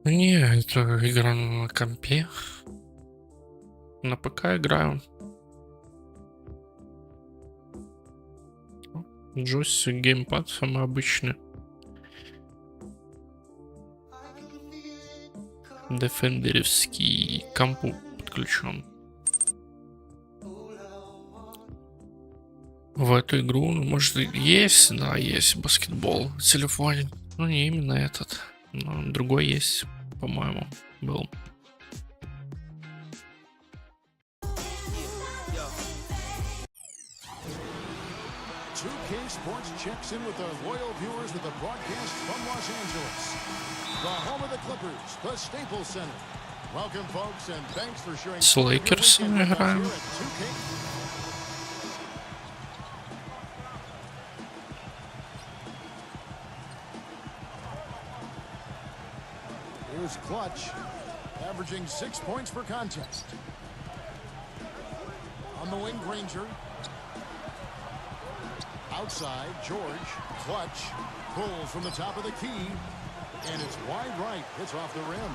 Не, это игра на компе. На ПК играю. Джойстик, геймпад самый обычный. Дефендеровский компу подключен. В эту игру, может, есть, да, есть баскетбол в телефоне. Ну, не именно этот. Но другой есть, по-моему, был. Sports checks in with the loyal viewers with the broadcast from Los Angeles, the home of the Clippers, the Staples Center. Welcome, folks, and thanks for sharing. С Лейкерсом играем. Here's Clutch, averaging 6 points per contest. On the wing, Granger. Outside, George, Clutch, pulls from the top of the key, and it's wide right, hits off the rim.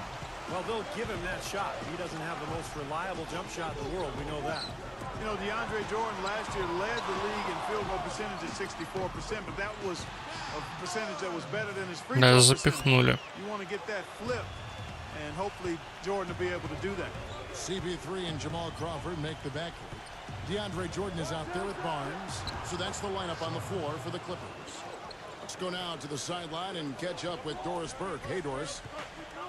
Well, they'll give him that shot. He doesn't have the most reliable jump shot in the world, we know that. You know, DeAndre Jordan last year led the league in field goal percentage at 64%, but that was a percentage that was better than his free throw percentage. You want to get that flip, and hopefully Jordan will be able to do that. CB3 and Jamal Crawford make the backcourt. DeAndre Jordan is out there with Barnes. So that's the lineup on the floor for the Clippers. Let's go now to the sideline and catch up with Doris Burke. Hey, Doris.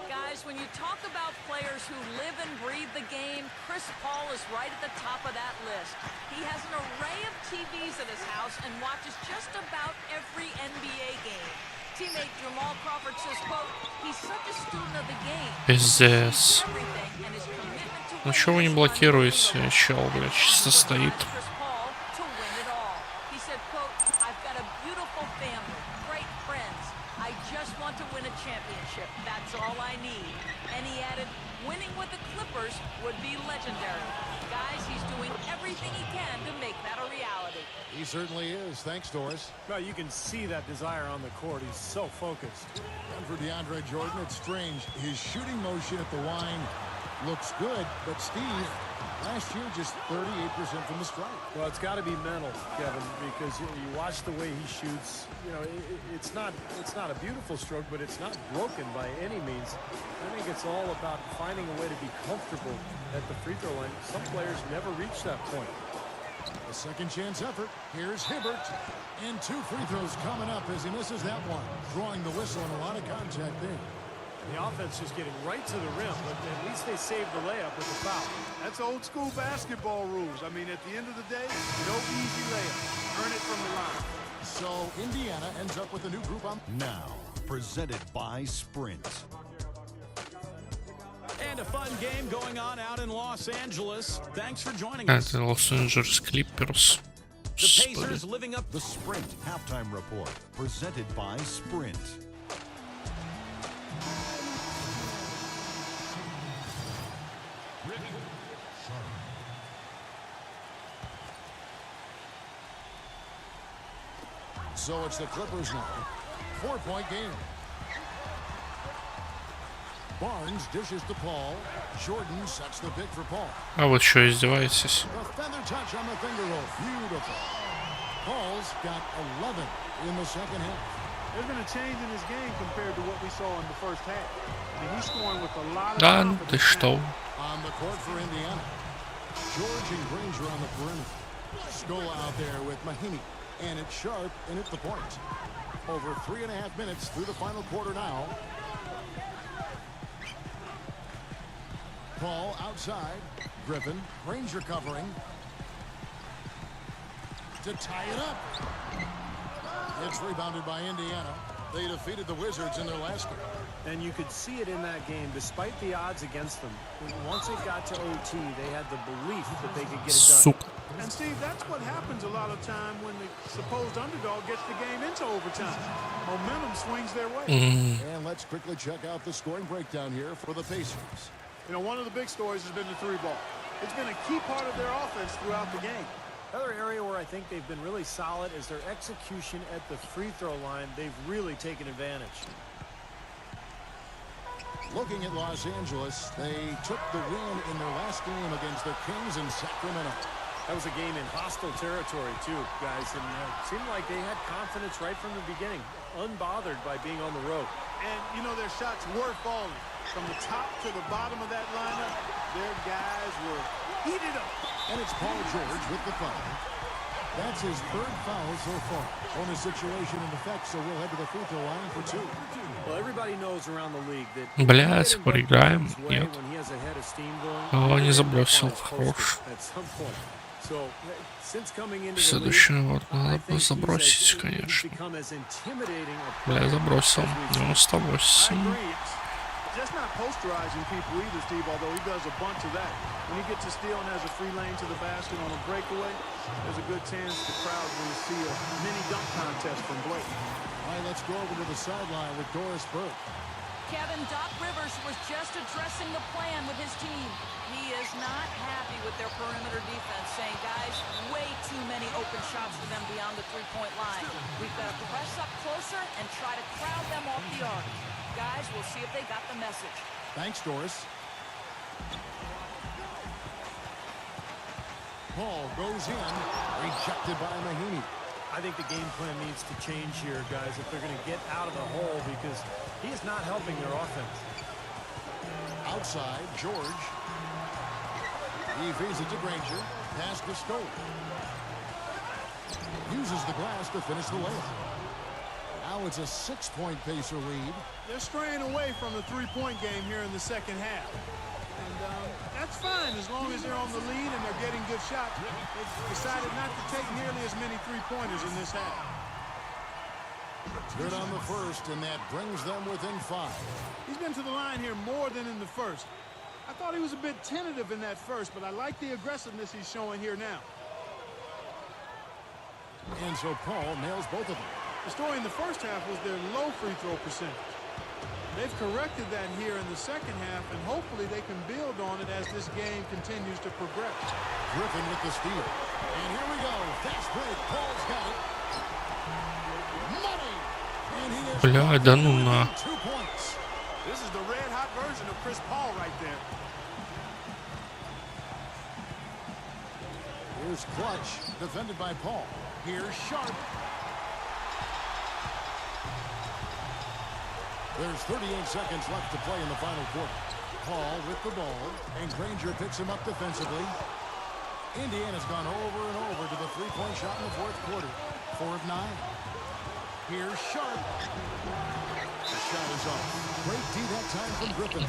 Guys, Guys, when you talk about players who live and breathe the game, Chris Paul is right at the top of that list. He has an array of TVs at his house and watches just about every NBA game. Teammate Jamal Crawford says, quote, he's such a student of the game. Пиздец. Ну чего вы не блокируете? Чел, блядь, чисто стоит. He said, quote, I've got a beautiful family, great friends. I just want to win a championship. That's all I need. And he added, winning with the Clippers would be legendary. Guys, he's doing everything he can to make that a reality. He certainly is. Thanks, Doris. Well, you can see that desire on the court. He's so focused. And for DeAndre Jordan, it's strange. His shooting motion at the line looks good, but Steve, last year just 38% from the stripe. Well, it's got to be mental, Kevin, because you watch the way he shoots. You know, it's not a beautiful stroke, but it's not broken by any means. I think it's all about finding a way to be comfortable at the free throw line. Some players never reach that point. A second chance effort. Here's Hibbert. And 2 free throws coming up as he misses that one. Drawing the whistle and a lot of contact there. The offense just getting right to the rim, but at least they saved the layup with the foul. That's old school basketball rules. I mean, at the end of the day, no easy layup. Earn it from the line. So Indiana ends up with a new group on. Now, presented by Sprint. And a fun game going on out in Los Angeles. Thanks for joining us. Это Лос-Анджелес Клипперс. The Pacers living up The Sprint halftime report, presented by Sprint. So it's the Clippers now. 4-point game. Barnes dishes to Paul. Jordan sets the pick for Paul. А вот что, издеваетесь? The feather touch on the finger roll. Beautiful. Paul's got 11 in the second half. There's been a change in his game compared to what we saw in the first half. I mean, he's scoring with a lot of Да, ты confidence что? On the court for Indiana. George and Granger on the perimeter. Scola out there with Mahinmi. And it's Sharp in at the point. Over 3.5 minutes through the final quarter now. Paul outside. Griffin. Granger covering. To tie it up. It's rebounded by Indiana. They defeated the Wizards in their last game. And you could see it in that game, despite the odds against them. Once it got to OT, they had the belief that they could get it done. Сука. And Steve, that's what happens a lot of time when the supposed underdog gets the game into overtime. Momentum swings their way. And let's quickly check out the scoring breakdown here for the Pacers. You know, one of the big stories has been the 3-ball. It's been a key part of their offense throughout the game. Another area where I think they've been really solid is their execution at the free throw line. They've really taken advantage. Looking at Los Angeles, they took the win in their last game against the Kings in Sacramento. That was a game in hostile territory, too, guys. And it seemed like they had confidence right from the beginning, unbothered by being on the road. And, you know, their shots were falling. From the top to the bottom of that lineup, their guys were heated up. And it's Paul George with the foul. That's his 3rd foul so far. Bonus situation in effect, so we'll head to the free throw line for 2. Well, everybody knows around the league that Блядь, поиграем? Нет. when he has a head of steam going, О, не забросил. Хорош. at some point. So, since coming into the league, Следующий вот I надо think he's забросить, конечно. become as intimidating a Бля, player забросил. as we've seen. 98. Just not posterizing people either, Steve, although he does a bunch of that. When he gets a steal and has a free lane to the basket on a breakaway, there's a good chance the crowd will see a mini dunk contest from Blake. All right, let's go over to the sideline with Doris Burke. Kevin, Doc Rivers was just addressing the plan with his team. He is not happy with their perimeter defense, saying, guys, way too many open shots for them beyond the three-point line. We've got to press up closer and try to crowd them off the arc. Guys, we'll see if they got the message. Thanks, Doris. Paul goes in, rejected by Mahinmi. I think the game plan needs to change here, guys, if they're going to get out of the hole, because he is not helping their offense. Outside, George. He feeds it to Granger. Pass to Scola. Uses the glass to finish the layup. Now it's a 6-point Pacer lead. They're straying away from the three-point game here in the second half. And that's fine as long as they're on the lead and they're getting good shots. They've decided not to take nearly as many three-pointers in this half. Good on the first, and that brings them within 5. He's been to the line here more than in the first. I thought he was a bit tentative in that first, but I like the aggressiveness he's showing here now. And so Paul nails both of them. The story in the first half was their low free throw percentage. They've corrected that here in the second half, and hopefully they can build on it as this game continues to progress. Griffin with the steal. And here we go. Fast break. Paul's got it. Money. And he is Бля, да ну на. 2 points. This is the red-hot version of Chris Paul right there. Here's Clutch, defended by Paul. Here's Sharp. There's 38 seconds left to play in the final quarter. Paul with the ball, and Granger picks him up defensively. Indiana's gone over and over to the three-point shot in the fourth quarter. 4 of 9. Here's Sharp. The shot is off. Great D that time from Griffin.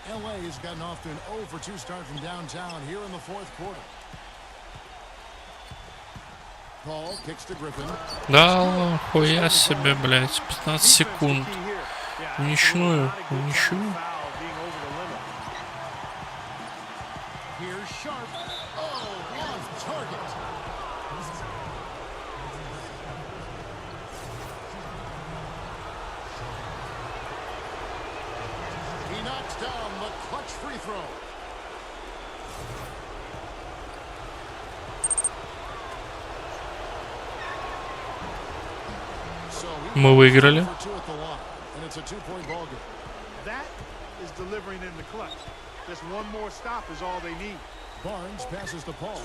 LA has gotten off to an 0 for 2 start from downtown here in the fourth quarter. Paul kicks to Griffin. Да, хуя себе, блядь, 15 секунд. Ничную, ничью. Here's Sharp. Oh, off target. He knocks down the clutch free throw. Мы выиграли. That is delivering in the clutch. Just one more stop is all they need. Barnes passes to Paul.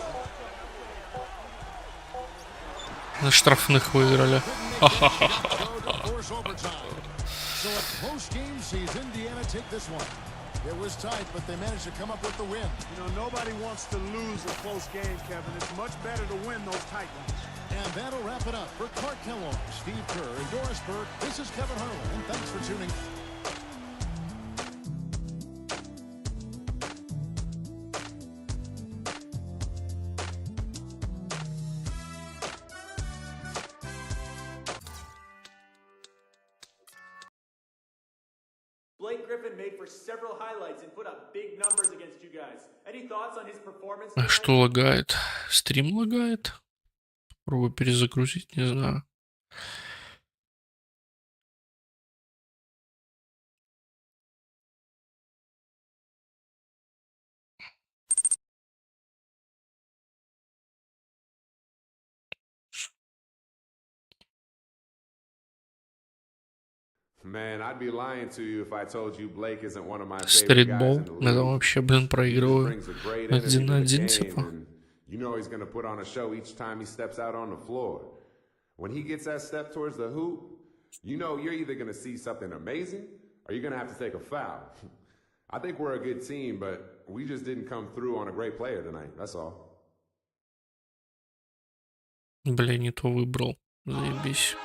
На штрафных выиграли. So a close game sees Indiana take this one. It was tight, but they managed to come up with the win. You know, nobody wants to lose a close game, Kevin. It's much better to win those tight ones. And that'll wrap it up for Clark Kellogg, Steve Kerr, and Doris Burke. This is Kevin Harlan, and thanks for tuning in. Blake Griffin made for several highlights and put up big numbers against you guys. Any thoughts on his performance? А что лагает? Стрим лагает? Попробую перезагрузить, не знаю. Man, I'd be lying to you if I told you Blake isn't one of my favorite guys Стритбол. in the Я там league. вообще, блин, проигрываю. Brings a great 1 energy на to the 1, game, типа. and you know he's going to put on a show each time he steps out on the floor. When he gets that step towards the hoop, you know you're either going to see something amazing or you're going to have to take a foul. I think we're a good team, but we just didn't come through on a great player tonight. That's all. Бля, не то выбрал. Заебись.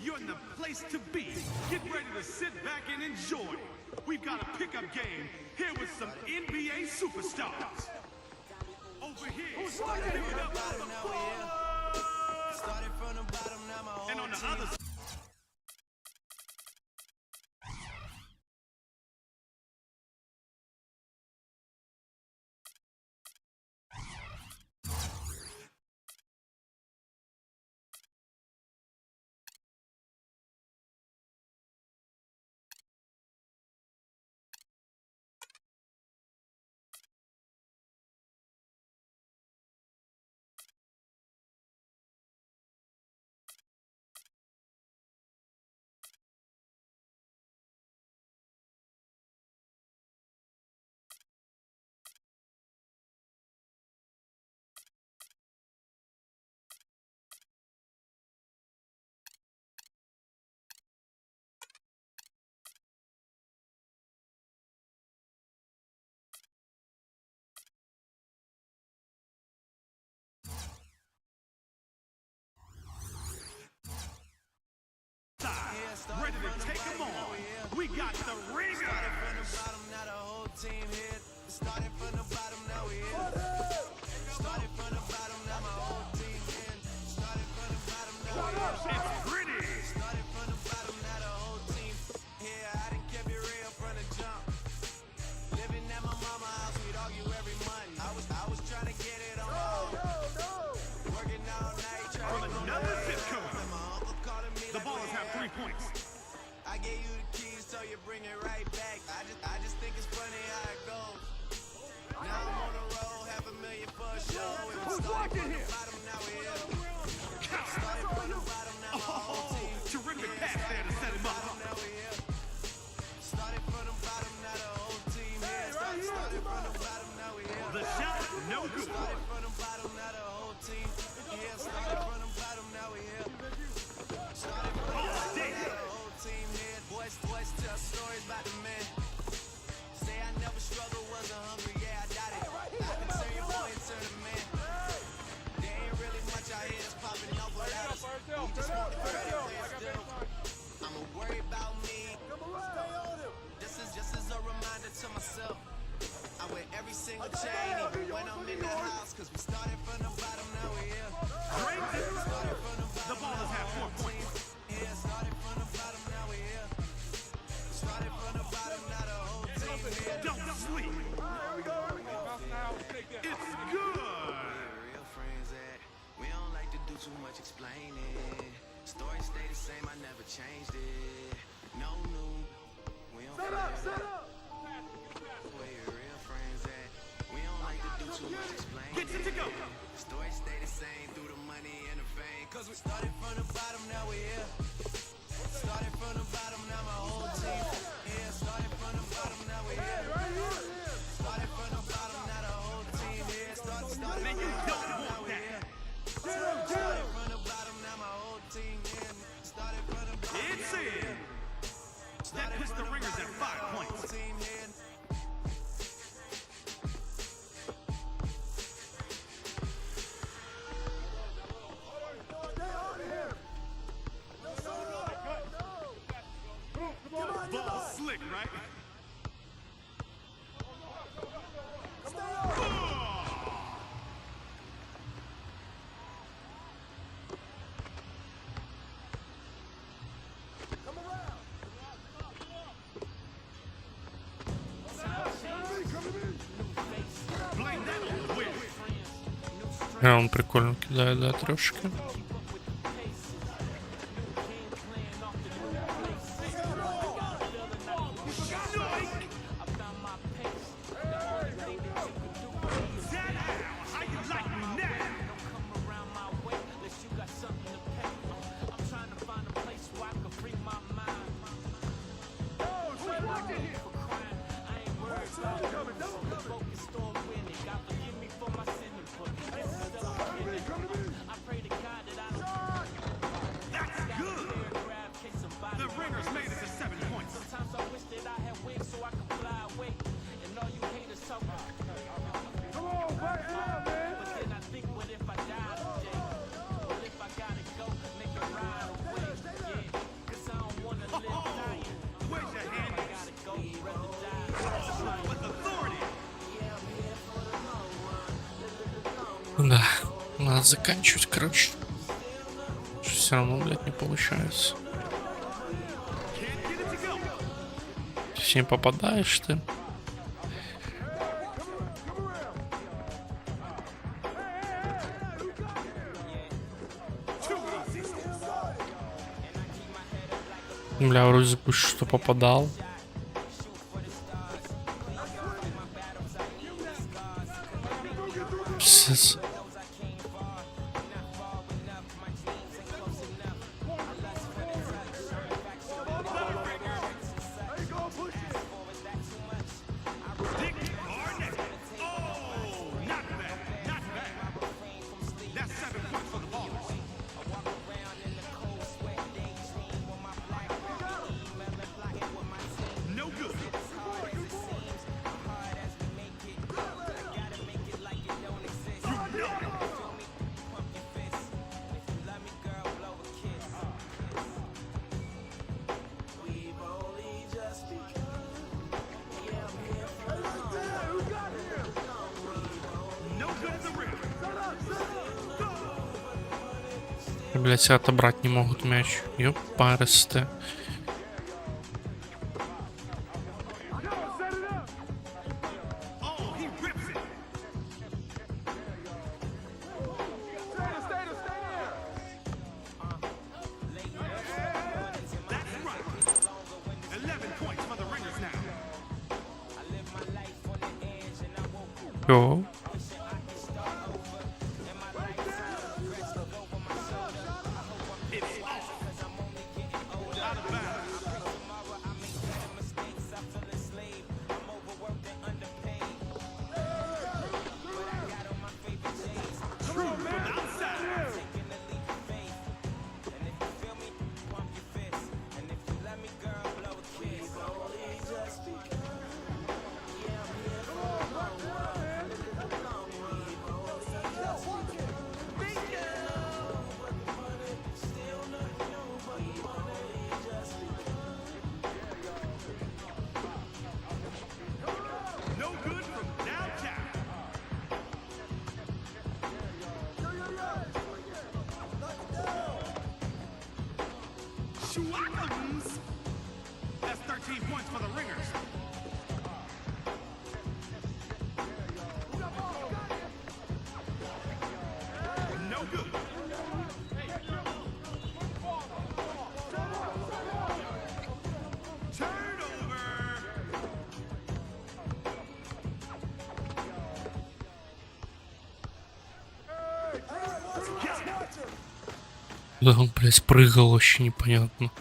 you're in the place to be. Get ready to sit back and enjoy. We've got a pickup game here with some NBA superstars. Over here, give it up for the Bucks. Started from the bottom, now my whole And on the other side. Ready to take them on. We got the ringers. Started from the bottom, now the whole team here. Started from the bottom, now we here. Started from the bottom, now my whole team in. Started from the bottom, now we here. It's pretty. Started from the bottom, now the whole team here. I done kept it real from the jump. Living at my mama's house, we'd argue every month. I was trying to get it on my own. Working all night, trying From to another zip code. my uncle calling me The like Ballers have 3 points. I gave you the keys, so you bring it right back. I just think it's funny how it goes. Now I'm on the road, $500,000 for a show. And we started from the bottom, now we here. Started from the bottom, now my whole team. Terrific pass there to set him up. Now we here. Started from the bottom, now the whole team here. Started from the bottom, now we here. The shot, no good. Started from the bottom, now the whole team here. Started from the bottom, now we here. Started from the bottom, now the whole team here. Boys tell stories about the man. Say I never struggled, wasn't hungry, yeah, I doubt it. I can turn your boy into the man. There ain't really much out here that's popping up without us. We just want the credit players still. I'ma worry about me. This is a reminder to myself. I wear every single chain, even when I'm in the house. Cause we started from the bottom, now we here. Great. Started from the bottom, The Ballers have 4 points. yeah, started from the bottom, now we here. Started from the bottom, now the whole team here. Don't sleep. It's good. Real friends that we don't like to do too much explaining. Story stay the same, I never changed it. No new, we don't set up. Where your real friends at? We don't like to do too much explaining. Get it to go. Story stay the same through the money and the fame. Cause we started from the bottom, now we here. Started from the bottom, now my whole team here. Started from the bottom, now we here. Started from the bottom, now the whole team here. Started Man, you from the don't bottom, now want we that. here. Started from the bottom, now my whole team here. Started from the bottom, It's now we in. here. That Started puts from the the Ringers at bottom, 5 now the points. whole team here. Ball slick, right? Blame that on the win. Он прикольно кидает, да, трешки. How you like me now? Да, надо заканчивать, короче. Все равно, блядь, не получается. Если не попадаешь ты. Бля, вроде запущу, что попадал. Пиздец. Блять, отобрать не могут мяч. Ёпарасты. Йоу. That's 13 points for the Ringers. No good. Turnover. Да он, блядь, прыгал вообще непонятно.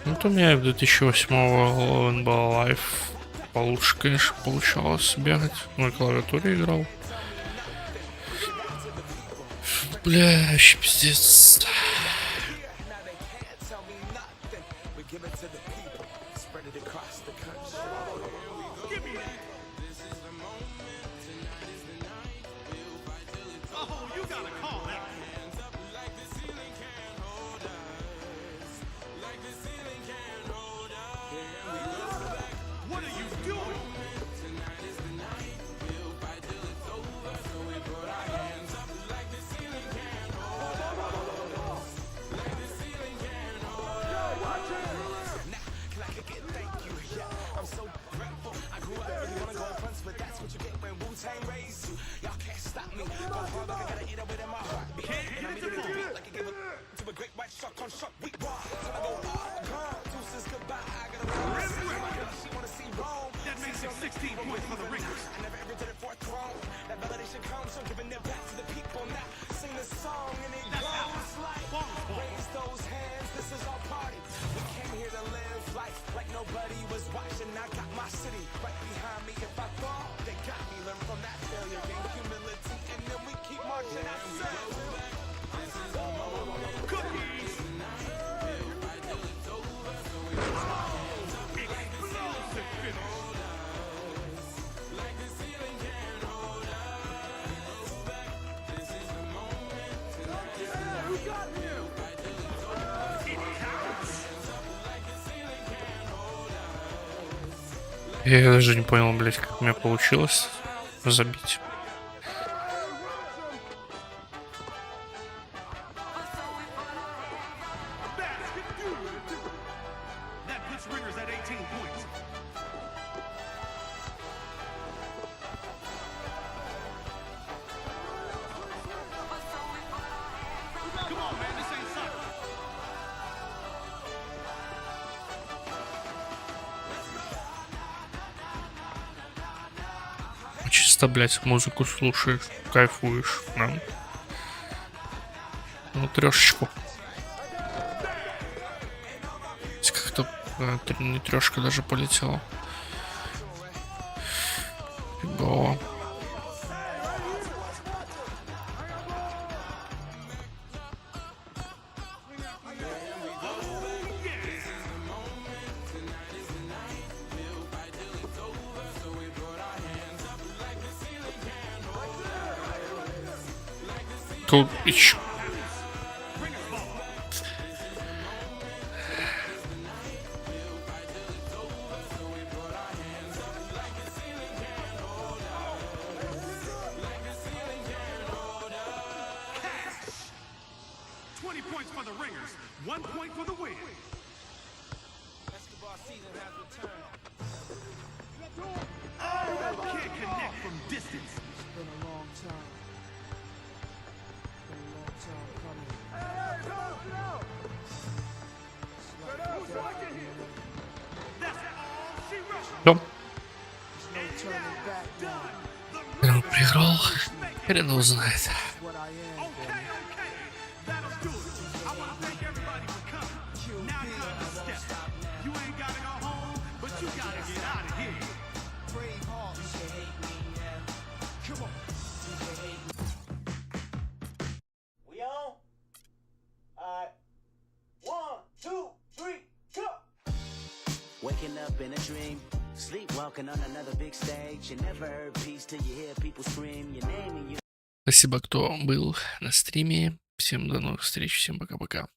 Вот у меня в 2008-го NBA Live получше, конечно, получалось бегать. На клавиатуре играл. Бля, вообще пиздец. for the ringers. Я даже не понял, блять, как у меня получилось забить. That puts ringers at 18 points. Come on, man, this ain't soccer. Чисто, блять, музыку слушаешь, кайфуешь, да? Ну, трешечку. Как-то не трешка даже полетела. Фигово. Тут еще. Points for the ringers, 1 point for the win. Oh, can't connect from distance. It's been a long time. Been a long time coming. That's all she wrote. Дом. There's no turning back now. Прям проиграл. Хрен его знает. It's what I am, baby. That'll do it. I want to thank everybody for coming. Now time to step. You ain't got to go home, but you got to get out of here. Brave hearts. Come on. We on? Alright. 1, 2, 3, go! Waking up in a dream, sleepwalking on another big stage. You never heard peace till you hear people scream your name and you. Спасибо, кто был на стриме. Всем до новых встреч, всем пока-пока.